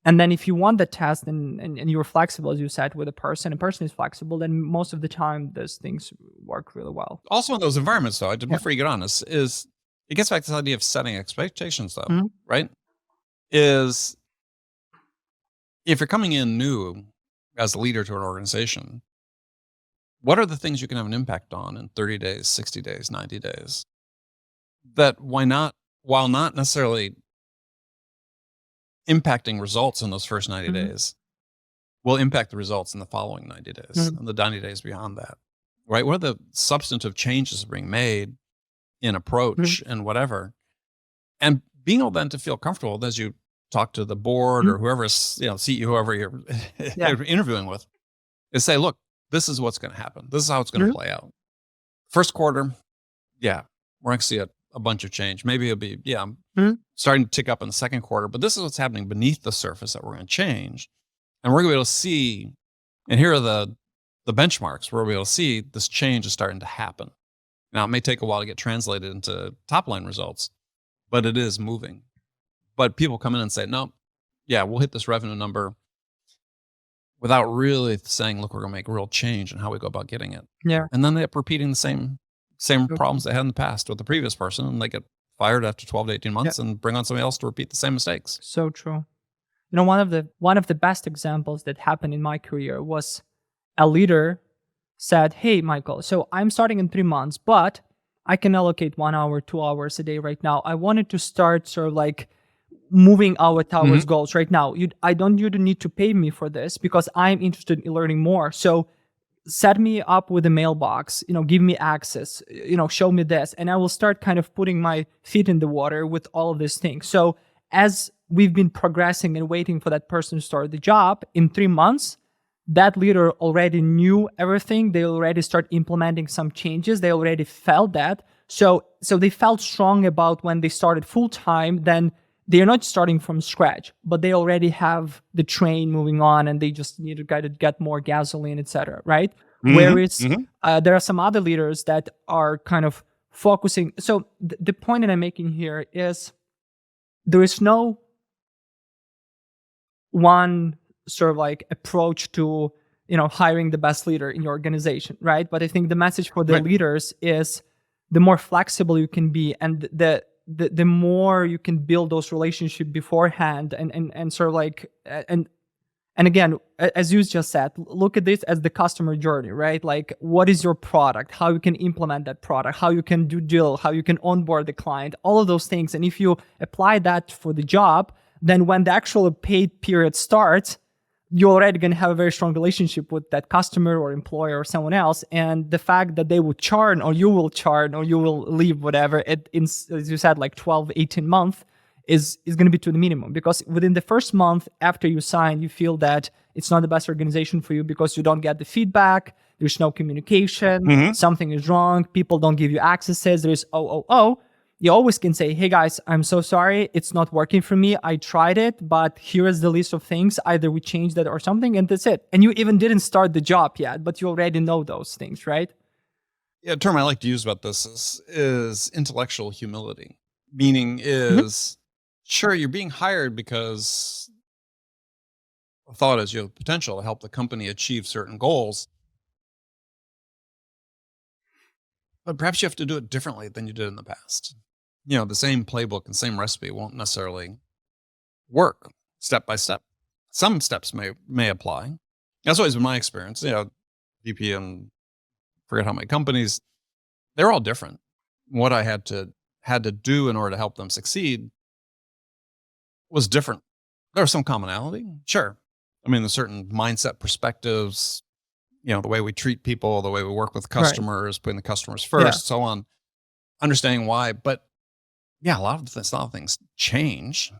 then if you want the test and you're flexible, as you said, with a person is flexible, then most of the time those things work really well. Also in those environments, though, before you get on this, is it gets back to this idea of setting expectations, though, right? Is if you're coming in new as a leader to an organization, what are the things you can have an impact on in 30 days, 60 days, 90 days? That while not necessarily impacting results in those first 90 days, will impact the results in the following 90 days and the 90 days beyond that, right? What are the substantive changes being made in approach and whatever? And being able then to feel comfortable as you talk to the board or whoever, CEO, whoever you're interviewing with, is say, look, this is what's going to happen. This is how it's going to play out. First quarter, we're going to see a bunch of change. Maybe it'll be, starting to tick up in the second quarter, but this is what's happening beneath the surface that we're going to change. And we're going to be able to see, and here are the benchmarks where we'll be able to see this change is starting to happen. Now, it may take a while to get translated into top line results, but it is moving. But people come in and say, no, we'll hit this revenue number without really saying, look, we're going to make real change in how we go about getting it. Yeah. And then they end up repeating the same problems they had in the past with the previous person, and they get fired after 12 to 18 months and bring on somebody else to repeat the same mistakes. So true. One of the best examples that happened in my career was a leader said, hey, Michael, so I'm starting in 3 months, but I can allocate 1 hour, 2 hours a day right now. I wanted to start sort of like moving our towards goals right now. You don't need to pay me for this because I'm interested in learning more. So set me up with a mailbox, give me access, show me this, and I will start kind of putting my feet in the water with all of these things. So as we've been progressing and waiting for that person to start the job, in 3 months, that leader already knew everything. They already start implementing some changes. They already felt that. So they felt strong about when they started full time, then they're not starting from scratch, but they already have the train moving on and they just need to get more gasoline, etc. Right? Whereas there are some other leaders that are kind of focusing. So the point that I'm making here is there is no one sort of like approach to, hiring the best leader in your organization, right? But I think the message for the leaders is the more flexible you can be and the more you can build those relationships beforehand and sort of like, and again, as you just said, look at this as the customer journey, right? Like, what is your product? How you can implement that product? How you can do deal? How you can onboard the client? All of those things. And if you apply that for the job, then when the actual paid period starts, you're already going to have a very strong relationship with that customer or employer or someone else. And the fact that they will churn or you will churn or you will leave, whatever, as you said, like 12, 18 months is going to be to the minimum. Because within the first month after you sign, you feel that it's not the best organization for you because you don't get the feedback, there's no communication, something is wrong, people don't give you accesses, there's you always can say, hey guys, I'm so sorry, it's not working for me. I tried it, but here is the list of things. Either we change that or something, and that's it. And you even didn't start the job yet, but you already know those things, right? Yeah, a term I like to use about this is intellectual humility. Meaning is, sure, you're being hired because the thought is you have potential to help the company achieve certain goals. But perhaps you have to do it differently than you did in the past. The same playbook and same recipe won't necessarily work step by step. Some steps may apply. That's always been my experience. VP and forget how many companies, they're all different. What I had to do in order to help them succeed was different. There was some commonality, sure. I mean, there's certain mindset perspectives, the way we treat people, the way we work with customers, putting the customers first, so on, understanding why. But a lot of things change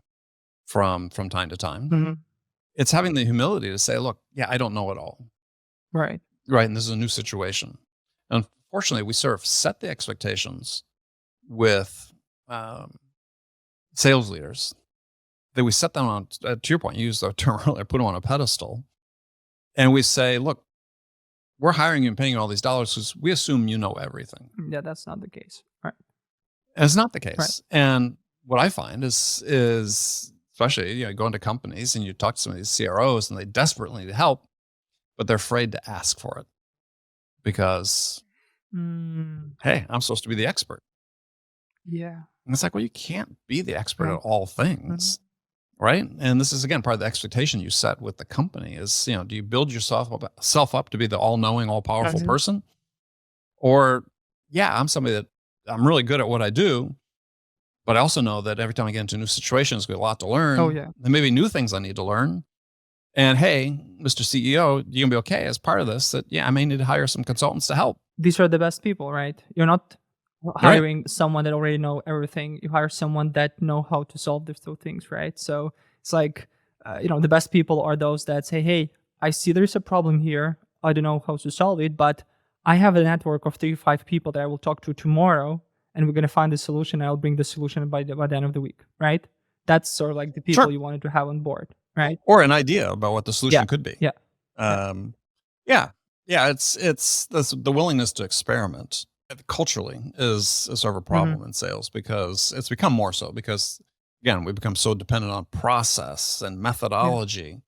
from time to time. It's having the humility to say, look, I don't know it all. Right. And this is a new situation. Unfortunately, we sort of set the expectations with sales leaders that we set them on, to your point, you used the term earlier, put them on a pedestal. And we say, look, we're hiring you and paying you all these dollars because we assume you know everything. Yeah, that's not the case. Right. And it's not the case. Right. And what I find is especially, you go into companies and you talk to some of these CROs and they desperately need help, but they're afraid to ask for it because, hey, I'm supposed to be the expert. Yeah. And it's like, well, you can't be the expert at all things. Right. And this is, again, part of the expectation you set with the company is, do you build yourself up to be the all-knowing, all-powerful person? Or, I'm somebody that I'm really good at what I do, but I also know that every time I get into new situations, there's a lot to learn. Oh, yeah. There may be new things I need to learn. And hey, Mr. CEO, you can be okay as part of this that, I may need to hire some consultants to help. These are the best people, right? You're not hiring someone that already know everything. You hire someone that know how to solve these two things, right? So it's like, the best people are those that say, hey, I see there's a problem here. I don't know how to solve it, but I have a network of 3 to 5 people that I will talk to tomorrow, and we're going to find the solution. I'll bring the solution by the end of the week, right? That's sort of like the people you wanted to have on board, right? Or an idea about what the solution could be. Yeah. It's the willingness to experiment culturally is sort of a problem in sales because it's become more so because, again, we become so dependent on process and methodology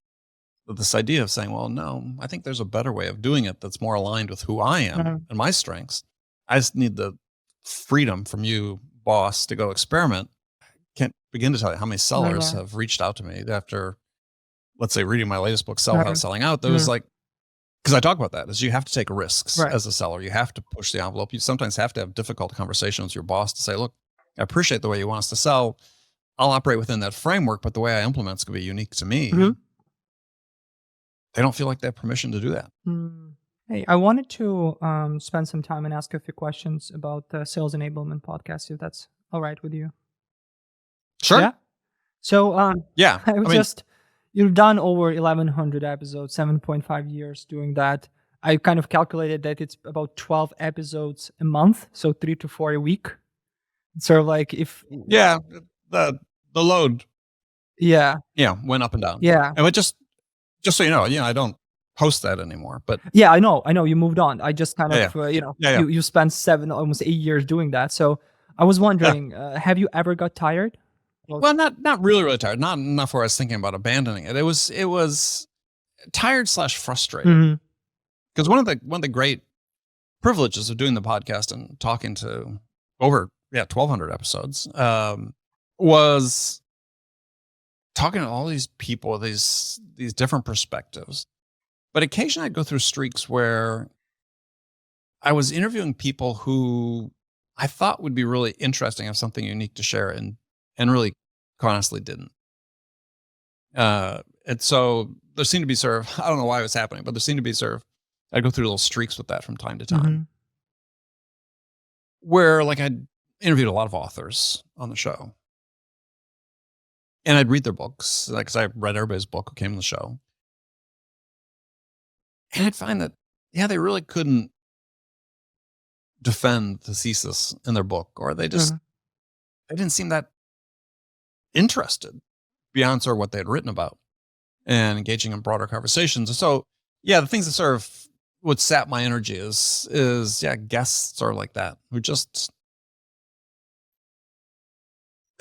that this idea of saying, well, no, I think there's a better way of doing it that's more aligned with who I am and my strengths. I just need the freedom from you, boss, to go experiment. Can't begin to tell you how many sellers have reached out to me after, let's say, reading my latest book, Sell Without Selling Out. There was like, because I talk about that, is you have to take risks as a seller. You have to push the envelope. You sometimes have to have difficult conversations with your boss to say, look, I appreciate the way you want us to sell. I'll operate within that framework, but the way I implement is going to be unique to me. They don't feel like they have permission to do that. Hey, I wanted to spend some time and ask a few questions about the Sales Enablement podcast, if that's all right with you. Sure. Yeah. So, I you've done over 1,100 episodes, 7.5 years doing that. I kind of calculated that it's about 12 episodes a month, so 3 to 4 a week. It's sort of like if... Yeah, the load went up and down. Yeah. And just so you know, I don't post that anymore. But yeah, I know you moved on. I just kind of, you spent 7, almost 8 years doing that. So I was wondering, have you ever got tired? Well, not really tired. Not enough where I was thinking about abandoning it. It was tired / frustrated. Because one of the great privileges of doing the podcast and talking to over 1,200 episodes was talking to all these people, these different perspectives. But occasionally I'd go through streaks where I was interviewing people who I thought would be really interesting, have something unique to share, and really, honestly, didn't. And so there seemed to be sort of, I don't know why it was happening, but there seemed to be sort of, I'd go through little streaks with that from time to time. Where, like, I'd interviewed a lot of authors on the show. And I'd read their books, because I read everybody's book who came on the show. And I'd find that, they really couldn't defend the thesis in their book, or they just, they didn't seem that interested beyond sort of what they had written about and engaging in broader conversations. And so, the things that sort of would sap my energy is guests sort of like that who just,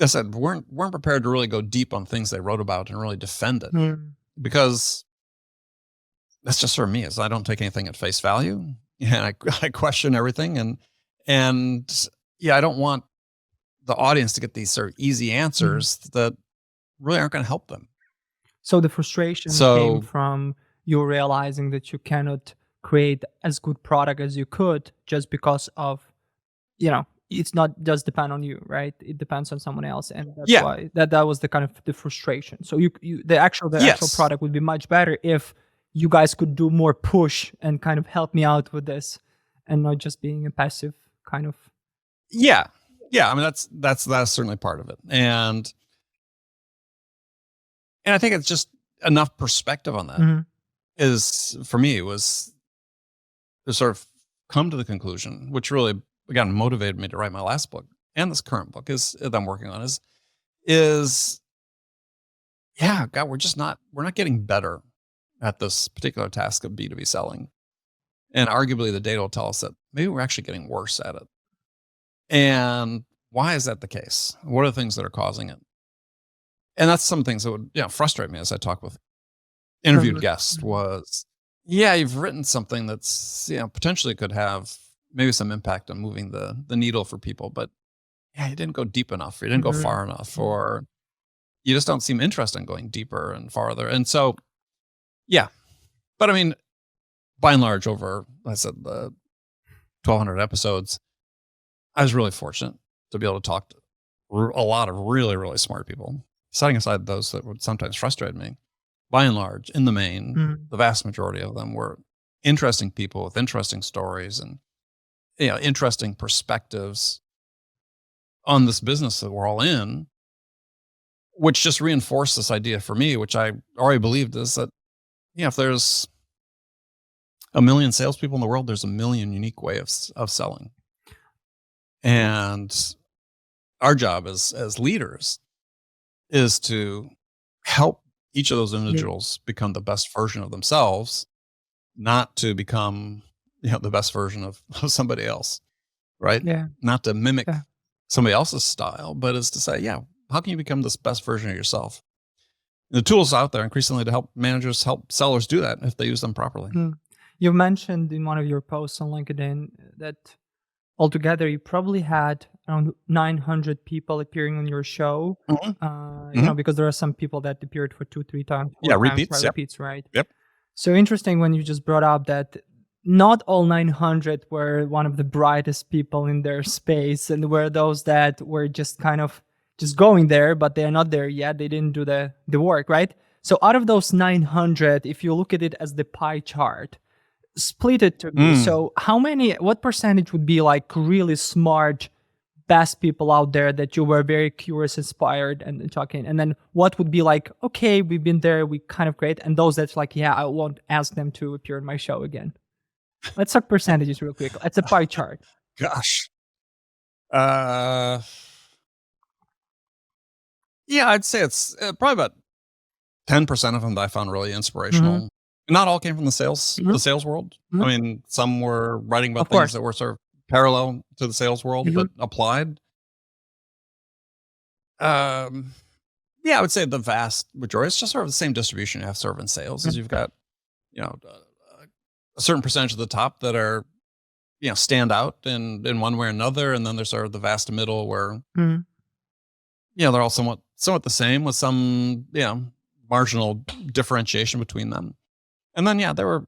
as I said, weren't prepared to really go deep on things they wrote about and really defend it because that's just sort of me. Is I don't take anything at face value, and I question everything, and I don't want the audience to get these sort of easy answers that really aren't going to help them. So the frustration came from you realizing that you cannot create as good product as you could just because of, it's not just depend on you, right? It depends on someone else, and that's why that was the kind of the frustration. So the actual product would be much better if you guys could do more push and kind of help me out with this, and not just being a passive kind of. Yeah. I mean, that's certainly part of it, and I think it's just enough perspective on that is for me was to sort of come to the conclusion, which really, again, motivated me to write my last book and this current book that I'm working on is yeah, God, we're not getting better at this particular task of B2B selling. And arguably the data will tell us that maybe we're actually getting worse at it. And why is that the case? What are the things that are causing it? And that's some things that would frustrate me as I talk with interviewed guests was, yeah, you've written something that's, potentially could have maybe some impact on moving the needle for people, but yeah, you didn't go deep enough, or you didn't go far enough, or you just don't seem interested in going deeper and farther. And so, yeah, but I mean, by and large, over, like I said, the 1,200 episodes, I was really fortunate to be able to talk to a lot of really, really smart people, setting aside those that would sometimes frustrate me. By and large, in the main, the vast majority of them were interesting people with interesting stories and interesting perspectives on this business that we're all in, which just reinforced this idea for me, which I already believed, is that if there's 1 million salespeople in the world, there's 1 million unique ways of selling. And our job as leaders is to help each of those individuals become the best version of themselves, not to become the best version of somebody else, right? Yeah. Not to mimic somebody else's style, but is to say, how can you become this best version of yourself? The tools out there increasingly to help managers, help sellers do that if they use them properly. You mentioned in one of your posts on LinkedIn that altogether you probably had around 900 people appearing on your show. Because there are some people that appeared for 2-3 times. Repeats, right? Yep. So interesting when you just brought up that not all 900 were one of the brightest people in their space, and were those that were just kind of just going there, but they are not there yet. They didn't do the work, right? So out of those 900, if you look at it as the pie chart, split it to me. So what percentage would be like really smart, best people out there that you were very curious, inspired, and talking? And then what would be like, okay, we've been there, we kind of great. And those that's like, I won't ask them to appear in my show again. Let's talk percentages real quick. It's a pie chart. Gosh. I'd say it's probably about 10% of them that I found really inspirational. Not all came from the sales world. I mean, some were writing about things that were sort of parallel to the sales world, but applied. I would say the vast majority, it's just sort of the same distribution you have sort of in sales, as you've got, a certain percentage of the top that are, stand out in one way or another. And then there's sort of the vast middle where, they're all somewhat the same with some, marginal differentiation between them. And then, there were,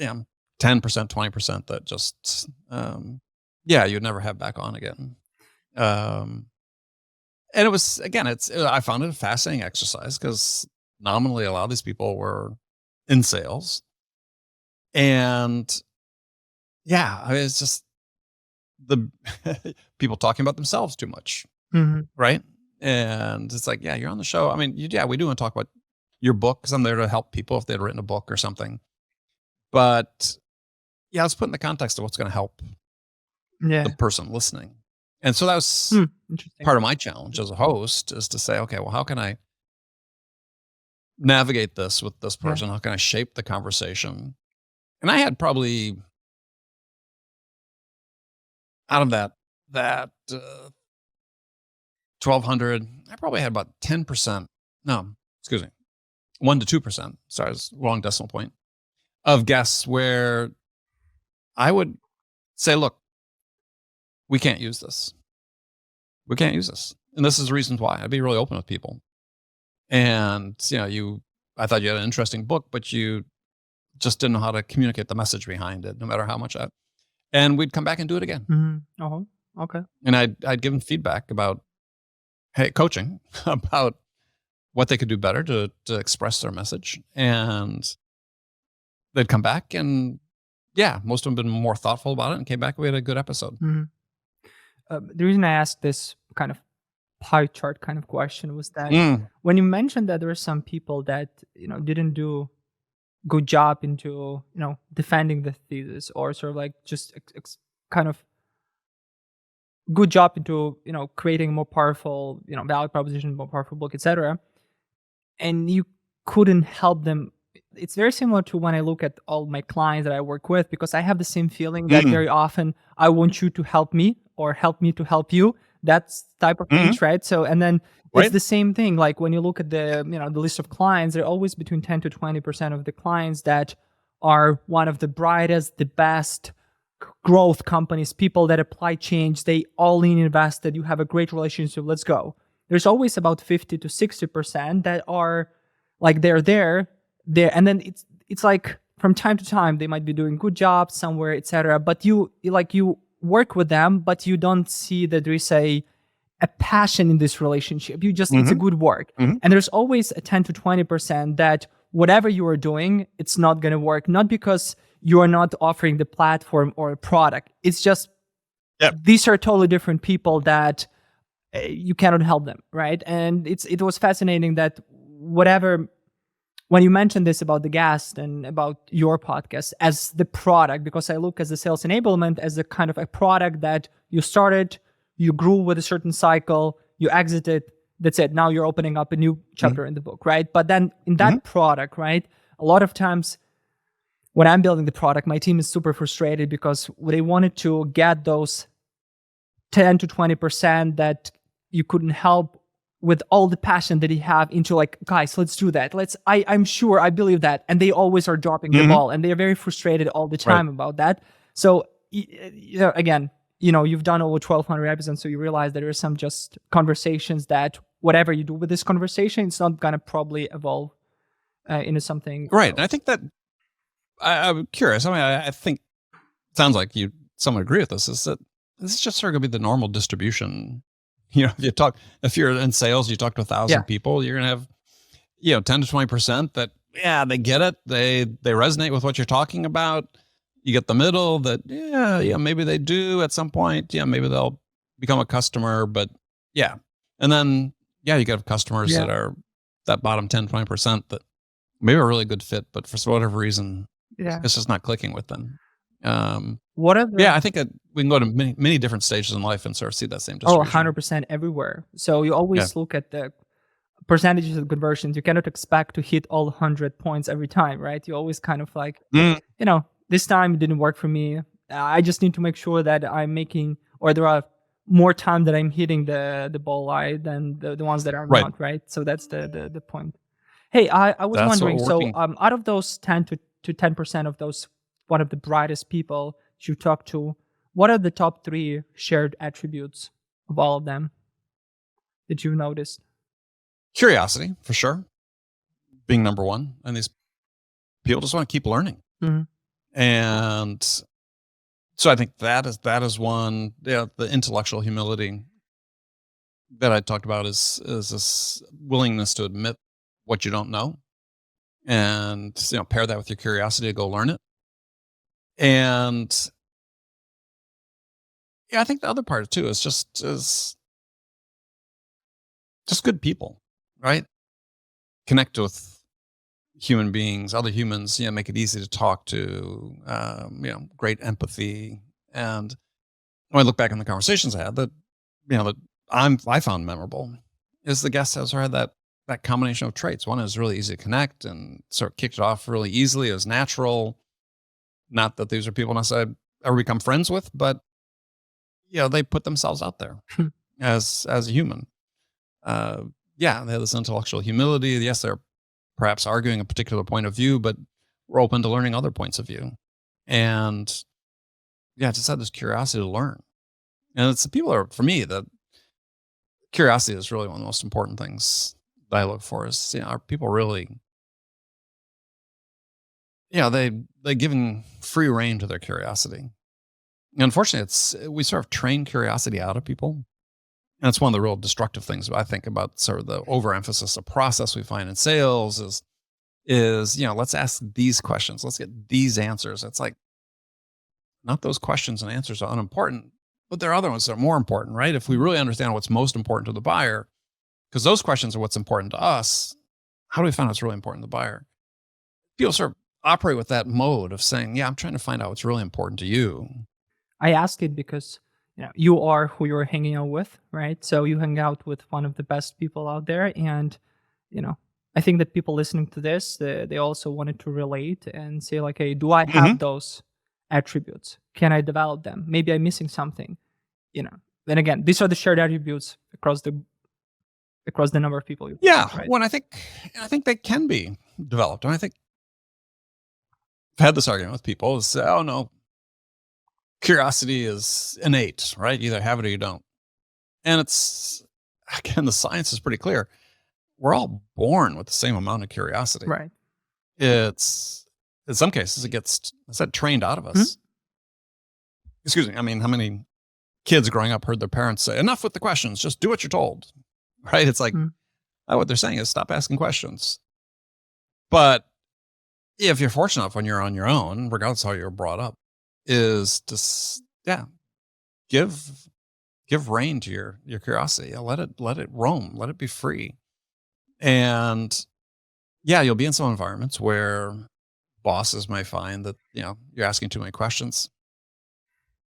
10%, 20% that just, you'd never have back on again. And it was, again, I found it a fascinating exercise because nominally a lot of these people were in sales. And it's just the people talking about themselves too much. Right. And it's like, you're on the show. I mean, we do want to talk about your book because I'm there to help people if they'd written a book or something. But let's put in the context of what's going to help the person listening. And so that was part of my challenge as a host, is to say, okay, well, how can I navigate this with this person? How can I shape the conversation? And I had probably out of that 1,200, I probably had about 10%. No, excuse me. 1 to 2%, sorry, it's wrong decimal point, of guests where I would say, look, we can't use this. We can't use this. And this is the reasons why. I'd be really open with people. And, I thought you had an interesting book, but you just didn't know how to communicate the message behind it, no matter how much and we'd come back and do it again. Okay. And I'd give them feedback about, coaching about what they could do better to express their message. And they'd come back and most of them been more thoughtful about it and came back. We had a good episode. The reason I asked this kind of pie chart kind of question was that when you mentioned that there were some people that, didn't do good job into, defending the thesis, or sort of like just kind of good job into, creating a more powerful, value proposition, more powerful book, etc. And you couldn't help them. It's very similar to when I look at all my clients that I work with, because I have the same feeling that very often I want you to help me or help me to help you. That's type of things, right? So, and then it's the same thing. Like when you look at the, the list of clients, there are always between 10 to 20% of the clients that are one of the brightest, the best growth companies, people that apply change, they all in invested, you have a great relationship, let's go. There's always about 50 to 60% that are like they're there, and then it's like from time to time they might be doing good jobs somewhere, etc. But you work with them, but you don't see that there is a passion in this relationship. You just it's a good work. And there's always a 10 to 20% that whatever you are doing, it's not going to work. Not because you are not offering the platform or a product. It's just these are totally different people that you cannot help them, right? And it was fascinating that when you mentioned this about the guest and about your podcast as the product, because I look as the sales enablement as a kind of a product that you started, you grew with a certain cycle, you exited, that's it. Now you're opening up a new chapter in the book, right? But then in that product, right, a lot of times when I'm building the product, my team is super frustrated because they wanted to get those 10 to 20% that you couldn't help with all the passion that you have into like, guys, let's do that. I'm sure, I believe that. And they always are dropping the ball, and they're very frustrated all the time about that. So, again, you've done over 1,200 episodes, so you realize there are some just conversations that whatever you do with this conversation, it's not going to probably evolve into something. Right. And I think that I'm curious. I mean, I think it sounds like you somewhat agree with this, is that this is just sort of going to be the normal distribution. If you're in sales, you talk to 1,000 people, you're going to have, 10 to 20% that, they get it. They resonate with what you're talking about. You get the middle that, maybe they do at some point. Maybe they'll become a customer, but And then, you got customers that are that bottom 10, 20% that maybe are a really good fit, but for whatever reason, it's just not clicking with them. I think we can go to many different stages in life and sort of see that same distribution. 100% everywhere. So you always look at the percentages of conversions. You cannot expect to hit all 100 points every time, right? You always kind of like, this time it didn't work for me. I just need to make sure that I'm making, or there are more time that I'm hitting the bullseye than the ones that are not, right? So that's the point. Hey, I was wondering, so out of those 10 to 10% of those, one of the brightest people you talk to, what are the top 3 shared attributes of all of them that you've noticed? Curiosity, for sure, being number one. And these people just want to keep learning. And so I think that is one. The intellectual humility that I talked about is this willingness to admit what you don't know, and pair that with your curiosity to go learn it. And I think the other part too is just good people, right? Connect with human beings, other humans, make it easy to talk to, great empathy. And when I look back on the conversations I had, that I found memorable is the guest has had that combination of traits. One is really easy to connect and sort of kicked it off really easily. It was natural. Not that these are people necessarily ever become friends with, but they put themselves out there as a human. They have this intellectual humility. Yes, they're perhaps arguing a particular point of view, but we're open to learning other points of view. And just had this curiosity to learn. And it's the people that are, for me, that curiosity is really one of the most important things that I look for is, are people really, they giving free rein to their curiosity. And unfortunately, we sort of train curiosity out of people. And it's one of the real destructive things I think about sort of the overemphasis of process we find in sales is let's ask these questions. Let's get these answers. It's like, not those questions and answers are unimportant, but there are other ones that are more important, right? If we really understand what's most important to the buyer, because those questions are what's important to us, how do we find what's really important to the buyer? People sort of operate with that mode of saying, yeah, I'm trying to find out what's really important to you. I ask it because you are who you're hanging out with, right? So you hang out with one of the best people out there, and I think that people listening to this, they also wanted to relate and say like, hey, do I have those attributes? Can I develop them? Maybe I'm missing something. Then again, these are the shared attributes across the number of people. Right? Well, I think they can be developed. And I think I've had this argument with people is, oh no, curiosity is innate, right? You either have it or you don't. And it's, again, the science is pretty clear. We're all born with the same amount of curiosity. Right. It's, in some cases, it gets trained out of us. Excuse me. I mean, how many kids growing up heard their parents say, enough with the questions, just do what you're told, right? It's like, what they're saying is stop asking questions. But if you're fortunate enough when you're on your own, regardless of how you're brought up, is just, give rein to your curiosity. Let it roam, let it be free. And you'll be in some environments where bosses may find that, you're asking too many questions.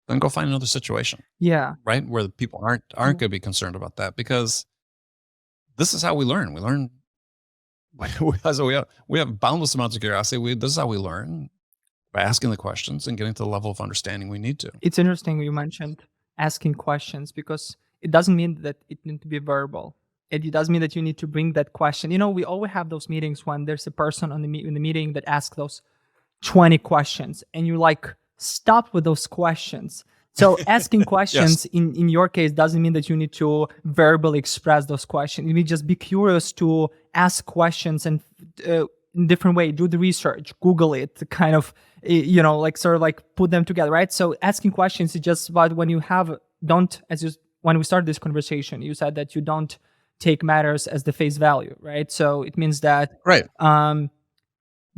Then go find another situation. Yeah. Right? Where the people aren't going to be concerned about that, because this is how we learn. We learn. We have boundless amounts of curiosity. This is how we learn, by asking the questions and getting to the level of understanding we need to. It's interesting you mentioned asking questions, because it doesn't mean that it needs to be verbal. It doesn't mean that you need to bring that question. We always have those meetings when there's a person in the meeting that asks those 20 questions, and you're like, stop with those questions. So asking questions in your case doesn't mean that you need to verbally express those questions. You need to just be curious to ask questions and in different way, do the research, Google it, kind of, sort of like put them together, right? So asking questions is just about when you when we started this conversation, you said that you don't take matters as the face value, right? So it means that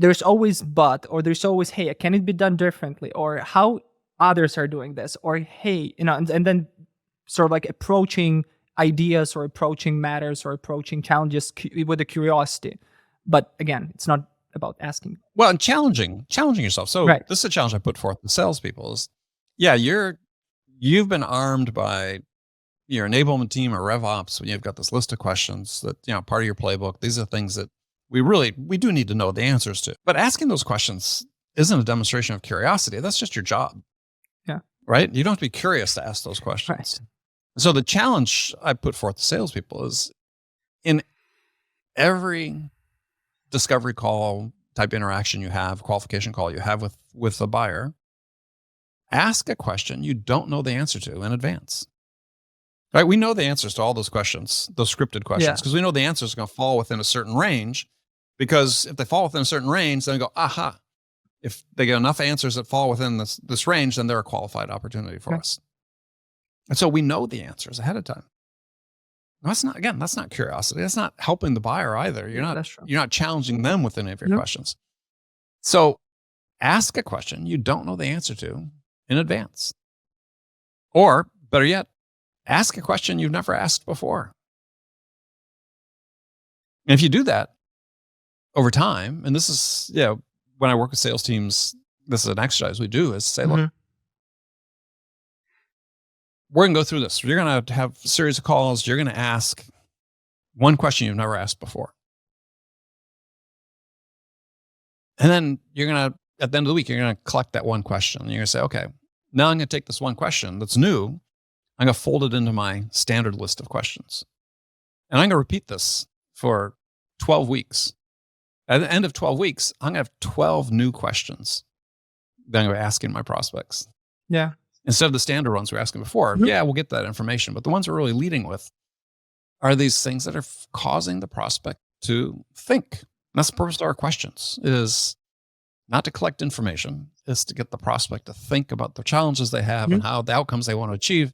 there's always or there's always, hey, can it be done differently? Or how others are doing this? Or, hey, and then sort of like approaching ideas or approaching matters or approaching challenges with a curiosity. But again, it's not about asking. Well, and challenging yourself. So this is a challenge I put forth to salespeople is, you've been armed by your enablement team or RevOps when you've got this list of questions that, part of your playbook. These are things that we do need to know the answers to. But asking those questions isn't a demonstration of curiosity. That's just your job. Yeah. Right? You don't have to be curious to ask those questions. Right. So the challenge I put forth to salespeople is, in every discovery call type interaction you have, qualification call you have with a buyer, ask a question you don't know the answer to in advance. Right? We know the answers to all those questions, those scripted questions, because we know the answers are going to fall within a certain range. Because if they fall within a certain range, then we go, aha. If they get enough answers that fall within this range, then they're a qualified opportunity for us. And so we know the answers ahead of time. That's not curiosity. That's not helping the buyer either. You're not challenging them with any of your questions. So ask a question you don't know the answer to in advance. Or better yet, ask a question you've never asked before. And if you do that over time, and this is, when I work with sales teams, this is an exercise we do, is say, look, we're going to go through this. You're going to have a series of calls. You're going to ask one question you've never asked before. And then at the end of the week, you're going to collect that one question. And you're going to say, okay, now I'm going to take this one question that's new. I'm going to fold it into my standard list of questions. And I'm going to repeat this for 12 weeks. At the end of 12 weeks, I'm going to have 12 new questions that I'm going to be asking my prospects. Yeah. Instead of the standard ones we're asking before. We'll get that information. But the ones we're really leading with are these things that are causing the prospect to think. And that's the purpose of our questions, is not to collect information, is to get the prospect to think about the challenges they have and how the outcomes they want to achieve,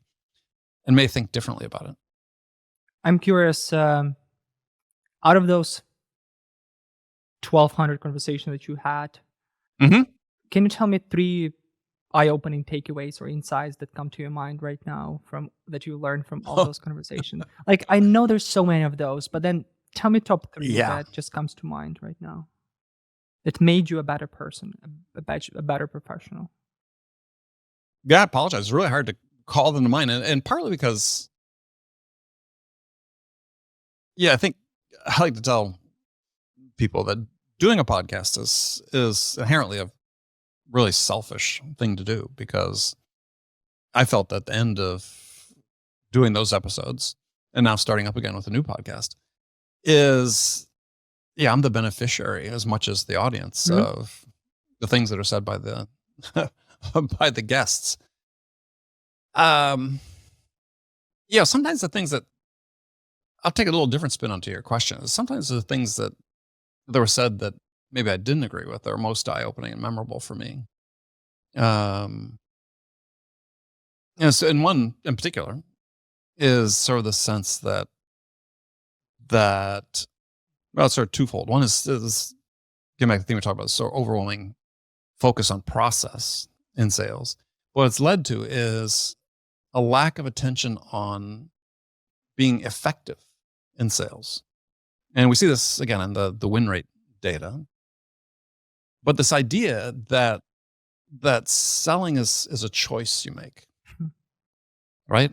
and may think differently about it. I'm curious, out of those 1,200 conversations that you had, can you tell me 3 eye-opening takeaways or insights that come to your mind right now that you learned from all those conversations? Like, I know there's so many of those, but then tell me top 3 that just comes to mind right now. that made you a better person, a better professional? Yeah, I apologize. It's really hard to call them to mind. And partly because, I think I like to tell people that doing a podcast is inherently a really selfish thing to do, because I felt at the end of doing those episodes and now starting up again with a new podcast is, I'm the beneficiary as much as the audience of the things that are said by the by the guests. Sometimes the things that I'll take a little different spin onto your question. Sometimes the things that were said that maybe I didn't agree with are most eye-opening and memorable for me. So, and one in particular is sort of the sense that well, it's sort of twofold. One is getting back to the thing we talked about, sort of overwhelming focus on process in sales. What it's led to is a lack of attention on being effective in sales. And we see this again in the win rate data. But this idea that selling is a choice you make, right?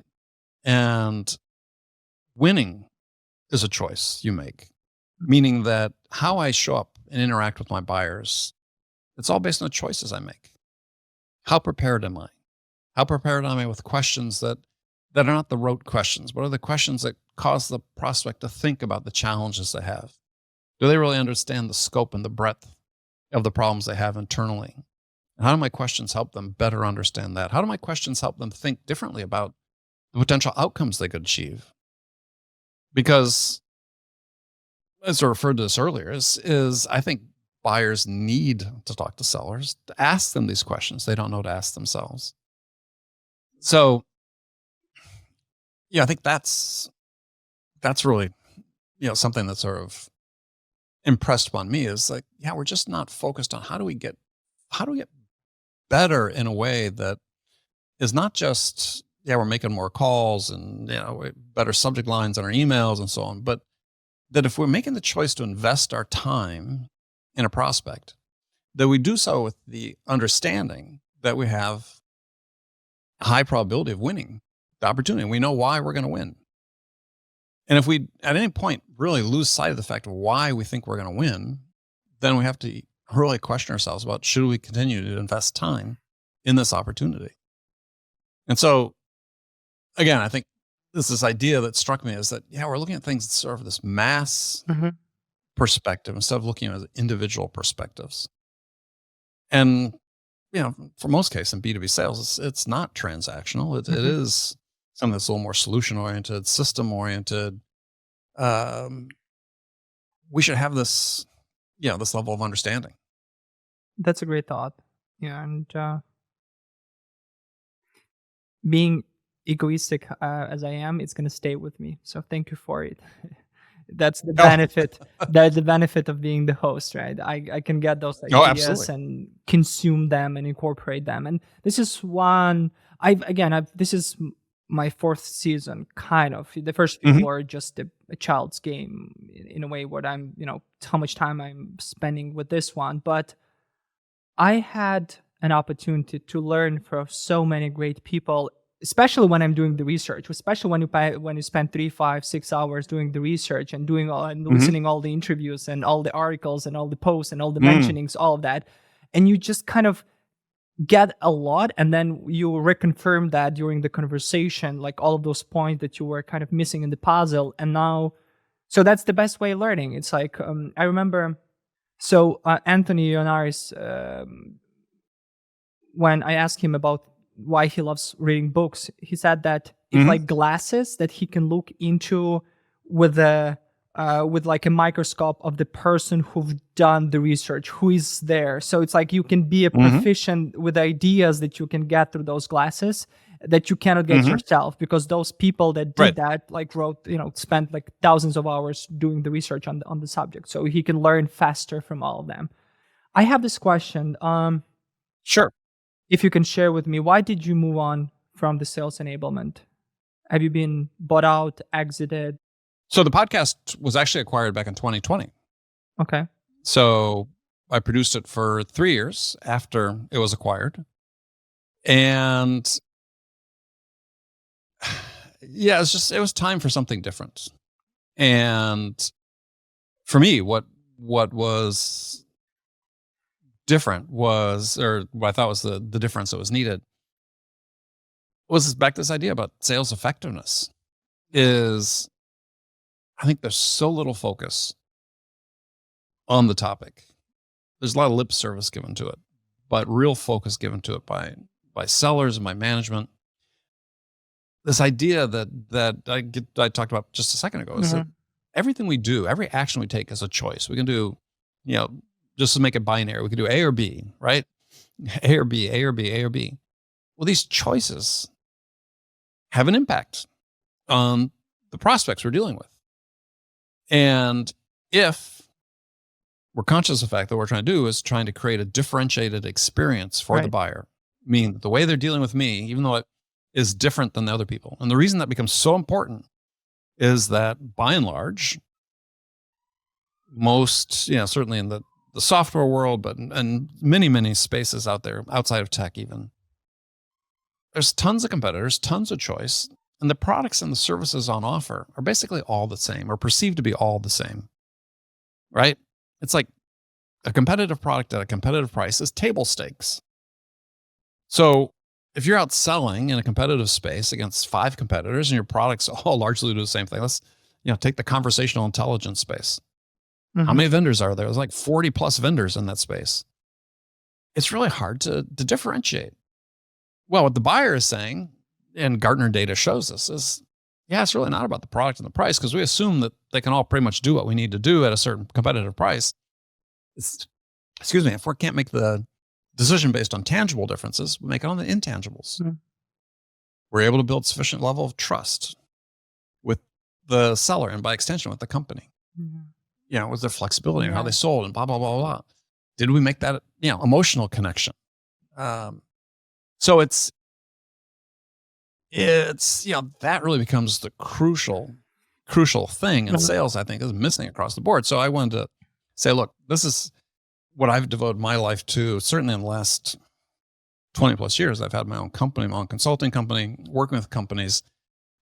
And winning is a choice you make, meaning that how I show up and interact with my buyers, it's all based on the choices I make. How prepared am I? How prepared am I with questions that are not the rote questions, but are the questions that cause the prospect to think about the challenges they have? Do they really understand the scope and the breadth of the problems they have internally? And how do my questions help them better understand that? How do my questions help them think differently about the potential outcomes they could achieve? Because, as I referred to this earlier, is I think buyers need to talk to sellers, to ask them these questions they don't know to ask themselves. So, I think that's really, something that sort of impressed upon me is like, we're just not focused on how do we get better in a way that is not just, we're making more calls and, better subject lines on our emails and so on, but that if we're making the choice to invest our time in a prospect, that we do so with the understanding that we have a high probability of winning the opportunity. We know why we're going to win. And if we, at any point, really lose sight of the fact of why we think we're going to win, then we have to really question ourselves about, should we continue to invest time in this opportunity? And so, again, I think this idea that struck me is that, we're looking at things sort of this mass perspective instead of looking at individual perspectives. And, for most cases in B2B sales, it's not transactional. It is something that's a little more solution-oriented, system-oriented. We should have this, this level of understanding. That's a great thought. Yeah, and being egoistic as I am, it's going to stay with me. So thank you for it. That's the benefit. That's the benefit of being the host, right? I can get those ideas and consume them and incorporate them. And this is one. This is my fourth season, kind of. The first few were just a child's game in a way. What I'm, how much time I'm spending with this one, but I had an opportunity to learn from so many great people, especially when I'm doing the research, especially when you spend 3, 5, 6 hours doing the research and doing all and listening all the interviews and all the articles and all the posts and all the mentionings, all of that. And you just kind of get a lot, and then you reconfirm that during the conversation, like all of those points that you were kind of missing in the puzzle. And now, so that's the best way of learning. It's like, I remember, Anthony Ionaris, when I asked him about why he loves reading books, he said that it's like glasses that he can look into with like a microscope of the person who've done the research, who is there. So it's like you can be a proficient with ideas that you can get through those glasses that you cannot get yourself, because those people that did that, like wrote, spent like thousands of hours doing the research on the subject. So he can learn faster from all of them. I have this question. Sure. If you can share with me, why did you move on from the sales enablement? Have you been bought out, exited? So the podcast was actually acquired back in 2020. Okay. So I produced it for 3 years after it was acquired. And yeah, it was time for something different. And for me, what was different was, or what I thought was the difference that was needed, was back to this idea about sales effectiveness. Is I think there's so little focus on the topic. There's a lot of lip service given to it, but real focus given to it by sellers and by management. This idea that I talked about just a second ago is that everything we do, every action we take is a choice. We can do, just to make it binary, we can do A or B, right? A or B, A or B, A or B. Well, these choices have an impact on the prospects we're dealing with. And if we're conscious of the fact that what we're trying to do is trying to create a differentiated experience for the buyer, meaning the way they're dealing with me, even though it is different than the other people. And the reason that becomes so important is that by and large, most, certainly in the software world, but in many, many spaces out there, outside of tech even, there's tons of competitors, tons of choice, and the products and the services on offer are basically all the same, or perceived to be all the same, right? It's like a competitive product at a competitive price is table stakes. So if you're out selling in a competitive space against 5 competitors and your products all largely do the same thing, let's take the conversational intelligence space. How many vendors are there? There's like 40 plus vendors in that space. It's really hard to differentiate. Well, what the buyer is saying, and Gartner data shows us, is, it's really not about the product and the price, because we assume that they can all pretty much do what we need to do at a certain competitive price. If we can't make the decision based on tangible differences, we make it on the intangibles. We're able to build sufficient level of trust with the seller and by extension with the company. With their flexibility and how they sold and blah, blah, blah, blah. Did we make that, emotional connection? So it's, that really becomes the crucial thing in sales, I think, is missing across the board. So I wanted to say, look, this is what I've devoted my life to. Certainly in the last 20 plus years, I've had my own company, my own consulting company, working with companies.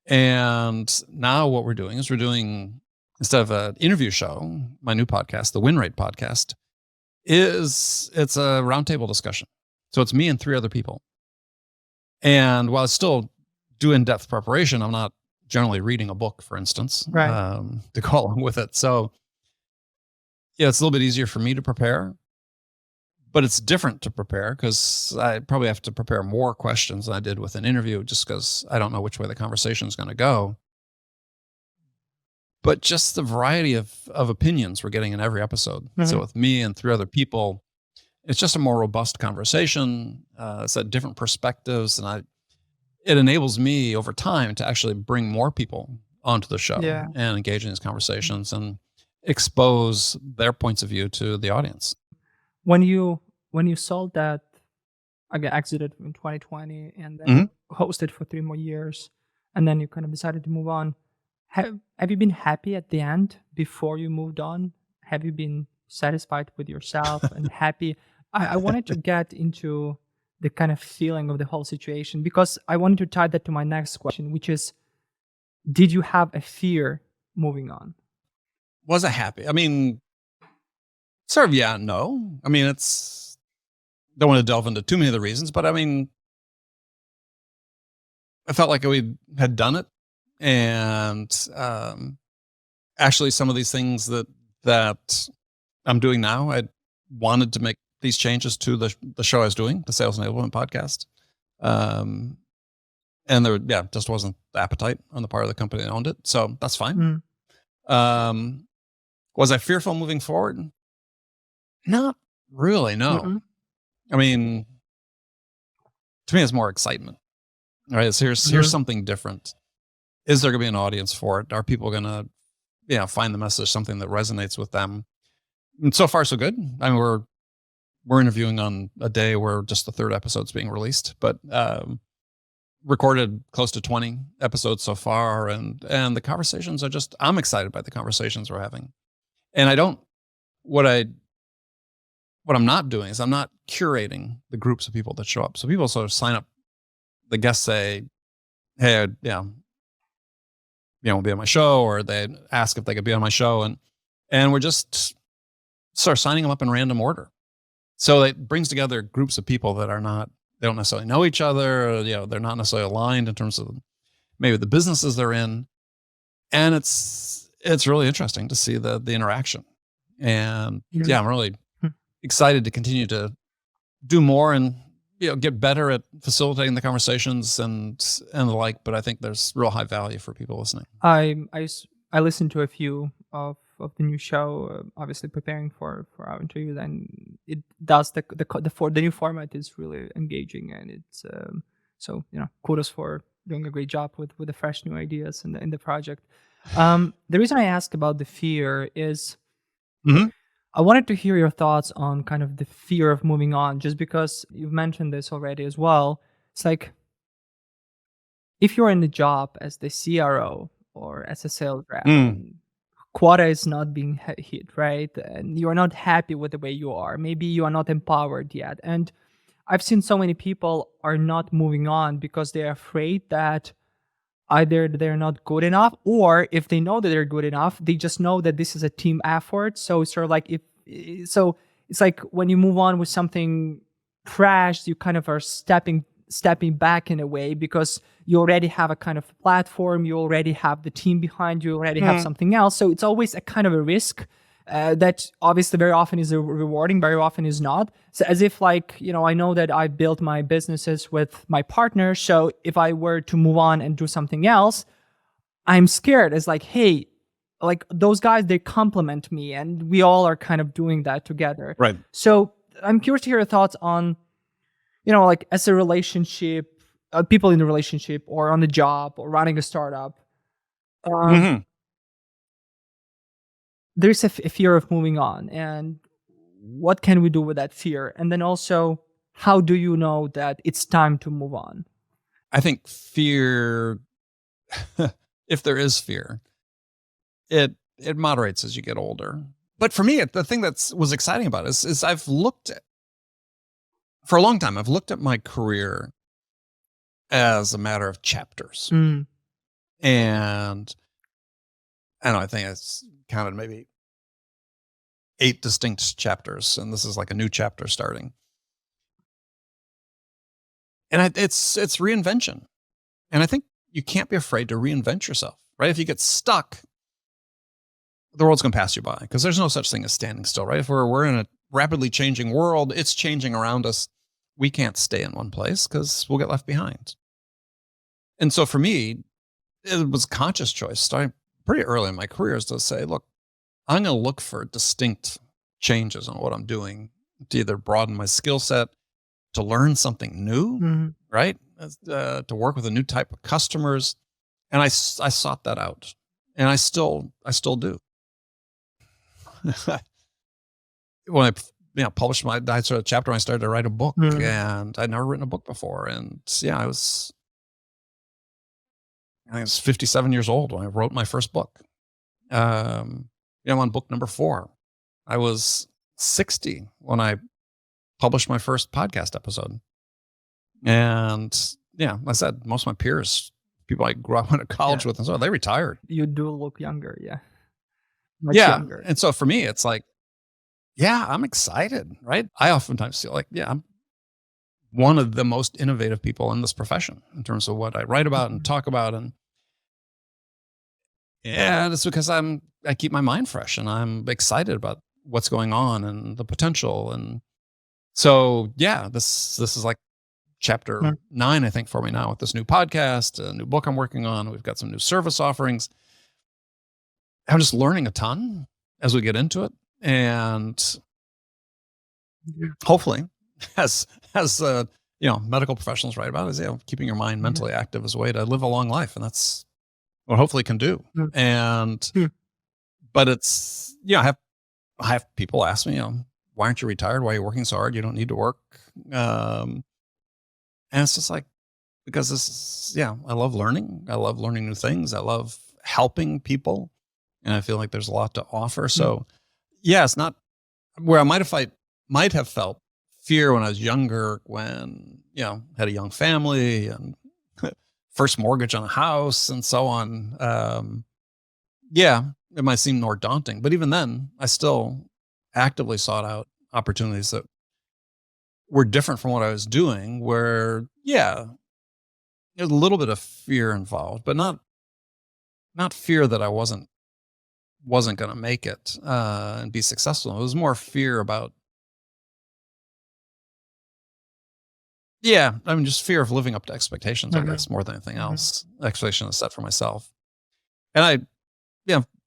And now what we're doing is instead of an interview show, my new podcast, the Win Rate Podcast, it's a roundtable discussion. So it's me and 3 other people. And while I still do in-depth preparation, I'm not generally reading a book, for instance, to go along with it. So it's a little bit easier for me to prepare, but it's different to prepare because I probably have to prepare more questions than I did with an interview, just because I don't know which way the conversation is going to go. But just the variety of opinions we're getting in every episode. So with me and 3 other people, it's just a more robust conversation. It's at different perspectives, and it enables me over time to actually bring more people onto the show and engage in these conversations and expose their points of view to the audience. When you sold that, again, exited in 2020 and then hosted for 3 more years, and then you kind of decided to move on. Have you been happy at the end before you moved on? Have you been satisfied with yourself and happy? I wanted to get into the kind of feeling of the whole situation, because I wanted to tie that to my next question, which is, did you have a fear moving on? Was I happy? I mean, sort of, yeah, no. I mean, don't want to delve into too many of the reasons, but I mean, I felt like we had done it. And actually, some of these things that I'm doing now, I wanted to make these changes to the show I was doing, the Sales Enablement Podcast. And there, just wasn't the appetite on the part of the company that owned it. So that's fine. Was I fearful moving forward? Not really, no. I mean, to me, it's more excitement. All right, so here's something different. Is there going to be an audience for it? Are people going to, find the message something that resonates with them? And so far, so good. I mean, we're interviewing on a day where just the 3rd episode's being released, but recorded close to 20 episodes so far, and the conversations are I'm excited by the conversations we're having. And what what I'm not doing is I'm not curating the groups of people that show up. So people sort of sign up. The guests say, "Hey, want to be on my show," or they ask if they could be on my show, and we're just start signing them up in random order. So it brings together groups of people that they don't necessarily know each other. Or, they're not necessarily aligned in terms of maybe the businesses they're in, and it's really interesting to see the interaction. And I'm really excited to continue to do more and get better at facilitating the conversations and the like. But I think there's real high value for people listening. I listened to a few of the new show, obviously preparing for our interviews, and it does the new format is really engaging, and it's so kudos for doing a great job with the fresh new ideas in the project. The reason I asked about the fear is I wanted to hear your thoughts on kind of the fear of moving on, just because you've mentioned this already as well. It's like, if you're in the job as the CRO or as a sales rep, quota is not being hit, right? And you're not happy with the way you are. Maybe you are not empowered yet. And I've seen so many people are not moving on because they're afraid that either they're not good enough, or if they know that they're good enough, they just know that this is a team effort. So it's sort of like it's like when you move on with something fresh, you kind of are stepping back in a way, because you already have a kind of platform, you already have the team behind you, already have something else. So it's always a kind of a risk that obviously very often is rewarding, very often is not. So as if I know that I built my businesses with my partner. So if I were to move on and do something else, I'm scared. It's like, hey, like those guys, they complement me, and we all are kind of doing that together. Right. So I'm curious to hear your thoughts on, like as a relationship, people in the relationship or on the job or running a startup. There's a fear of moving on, and what can we do with that fear? And then also, how do you know that it's time to move on? I think fear, if there is fear, it moderates as you get older. But for me, the thing that was exciting about it is I've looked at, for a long time, I've looked at my career as a matter of chapters. And I think it's counted maybe 8 distinct chapters, and this is like a new chapter starting. And it's reinvention. And I think you can't be afraid to reinvent yourself, right? If you get stuck, the world's going to pass you by, because there's no such thing as standing still, right? If we're in a rapidly changing world, it's changing around us. We can't stay in one place because we'll get left behind. And so for me, it was a conscious choice starting pretty early in my career, is to say, look, I'm going to look for distinct changes in what I'm doing to either broaden my skill set, to learn something new, right? To work with a new type of customers. And I sought that out, and I still do. When I published my sort of chapter, I started to write a book, and I'd never written a book before. And I was 57 years old when I wrote my first book. I'm on book number 4. I was 60 when I published my first podcast episode. And I said, most of my peers, people I grew up, went to college with, and so they retired. You do look younger, much younger. And so for me, it's like, I'm excited, right? I oftentimes feel like, I'm one of the most innovative people in this profession in terms of what I write about and talk about. And it's because I keep my mind fresh, and I'm excited about what's going on and the potential. And so, this is like chapter 9, I think, for me now, with this new podcast, a new book I'm working on. We've got some new service offerings. I'm just learning a ton as we get into it. And hopefully, as medical professionals write about, is keeping your mind mentally active as a way to live a long life. And that's what hopefully can do. And, but it's, I have people ask me, why aren't you retired? Why are you working so hard? You don't need to work. And it's just like, because this is, I love learning. I love learning new things. I love helping people. And I feel like there's a lot to offer. So it's not where I might have might have felt fear when I was younger, when, had a young family and first mortgage on a house and so on. It might seem more daunting, but even then I still actively sought out opportunities that were different from what I was doing, where, there's a little bit of fear involved, but not fear that I wasn't going to make it and be successful. It was more fear about, just fear of living up to expectations, I guess, more than anything else. Expectations set for myself. And I,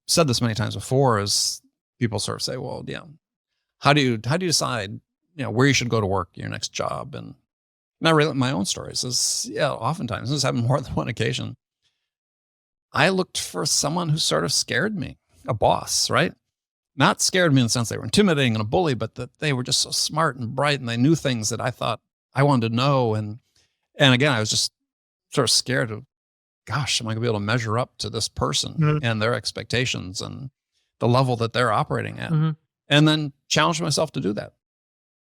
said this many times before, is people sort of say, well, how do you decide, where you should go to work, your next job? And I relate my own stories is, oftentimes, this has happened more than one occasion. I looked for someone who sort of scared me, a boss, right? Not scared me in the sense they were intimidating and a bully, but that they were just so smart and bright and they knew things that I thought I wanted to know. And again, I was just sort of scared of, gosh, am I gonna be able to measure up to this person and their expectations and the level that they're operating at? And then challenge myself to do that.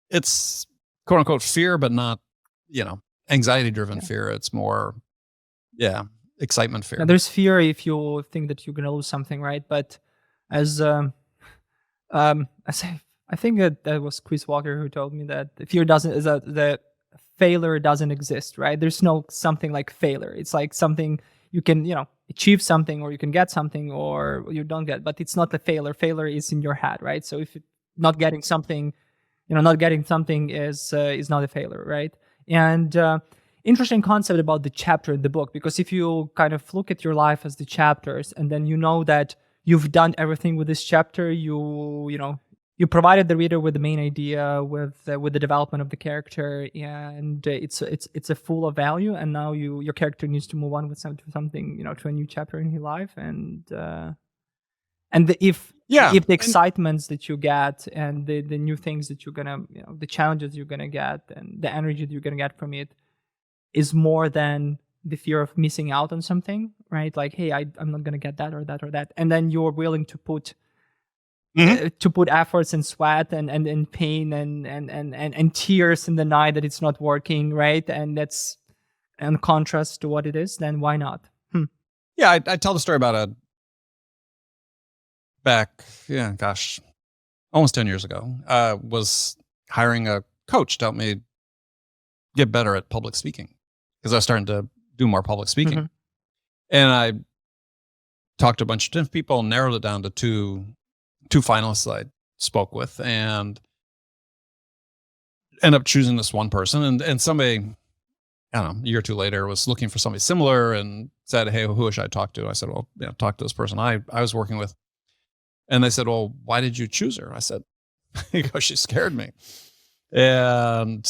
It's quote unquote fear, but not, anxiety driven fear. It's more, excitement fear. Now, there's fear if you think that you're going to lose something, right? But as I think that was Chris Walker who told me that fear the failure doesn't exist, right? There's no something like failure. It's like something you can, achieve something, or you can get something, or you don't get, but it's not the failure. Failure is in your head, right? So if you're not getting something, not getting something is not a failure, right? And interesting concept about the chapter in the book, because if you kind of look at your life as the chapters, and then you know that you've done everything with this chapter, you provided the reader with the main idea, with the development of the character, and it's a full of value. And now your character needs to move on with something, to a new chapter in his life, if the excitements that you get and the new things that you're gonna, the challenges you're gonna get and the energy that you're gonna get from it is more than the fear of missing out on something, right? Like, hey, I'm not gonna get that or that or that, and then you're willing to put efforts and sweat and pain and tears in the night that it's not working, right? And that's in contrast to what it is. Then why not? Yeah, I tell the story about back, almost 10 years ago, was hiring a coach to help me get better at public speaking, because I was starting to do more public speaking. And I talked to a bunch of different people, narrowed it down to two finalists I spoke with, and ended up choosing this one person. And somebody, I don't know, a year or two later was looking for somebody similar and said, hey, who should I talk to? I said, well, talk to this person I was working with. And they said, well, why did you choose her? I said, because she scared me. And,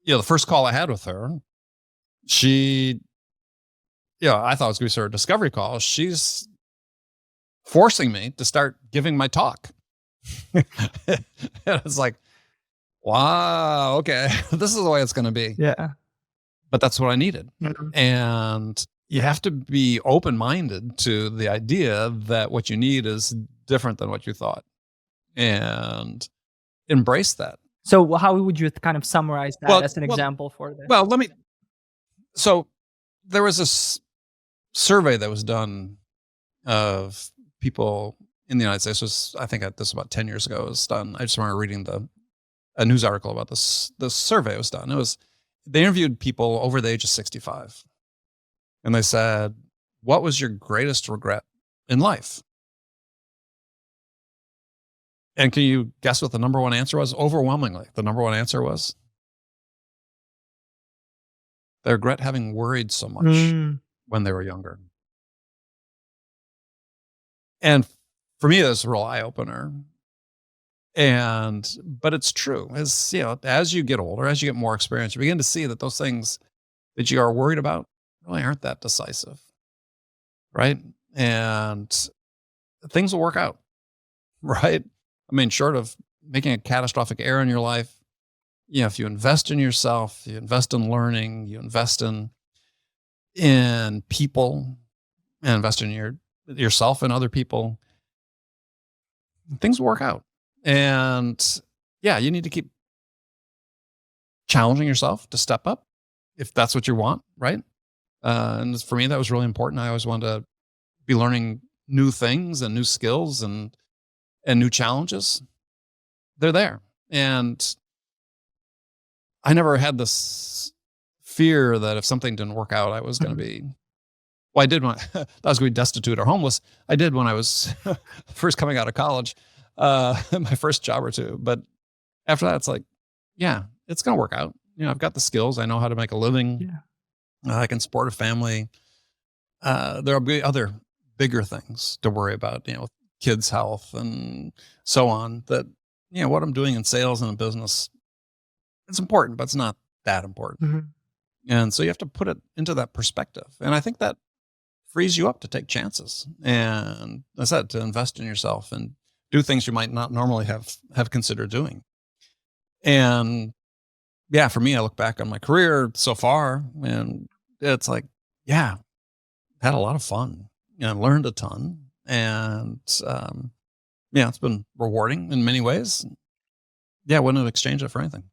the first call I had with her, she, I thought it was going to be sort of a discovery call. She's forcing me to start giving my talk. And it's like, wow, okay, this is the way it's going to be. Yeah. But that's what I needed. And you have to be open-minded to the idea that what you need is different than what you thought, and embrace that. So how would you kind of summarize that as an example for this? Well, so there was this survey that was done of people in the United States. I think this was about 10 years ago. It was done. I just remember reading a news article about this survey was done. They interviewed people over the age of 65. And they said, what was your greatest regret in life? And can you guess what the number one answer was? Overwhelmingly, the number one answer was they regret having worried so much when they were younger. And for me, that's a real eye-opener. But it's true. As you get older, as you get more experience, you begin to see that those things that you are worried about really aren't that decisive, right? And things will work out, right? I mean, short of making a catastrophic error in your life, if you invest in yourself, you invest in learning, you invest in people, and invest in yourself and other people, things will work out. And yeah, you need to keep challenging yourself to step up if that's what you want, right? And for me, that was really important. I always wanted to be learning new things and new skills and new challenges. They're there. And I never had this fear that if something didn't work out, I was going to be, well, I did when I was going to be destitute or homeless. I did when I was first coming out of college, my first job or two. But after that, it's like, yeah, it's going to work out. I've got the skills. I know how to make a living. Yeah. I can support a family. There'll be other bigger things to worry about, kids' health and so on, that, what I'm doing in sales and in business, it's important, but it's not that important. Mm-hmm. And so you have to put it into that perspective. And I think that frees you up to take chances. And as I said, to invest in yourself and do things you might not normally have considered doing. And yeah, for me, I look back on my career so far and it's like, yeah, had a lot of fun and learned a ton. And yeah, it's been rewarding in many ways. Yeah, I wouldn't have exchanged it for anything.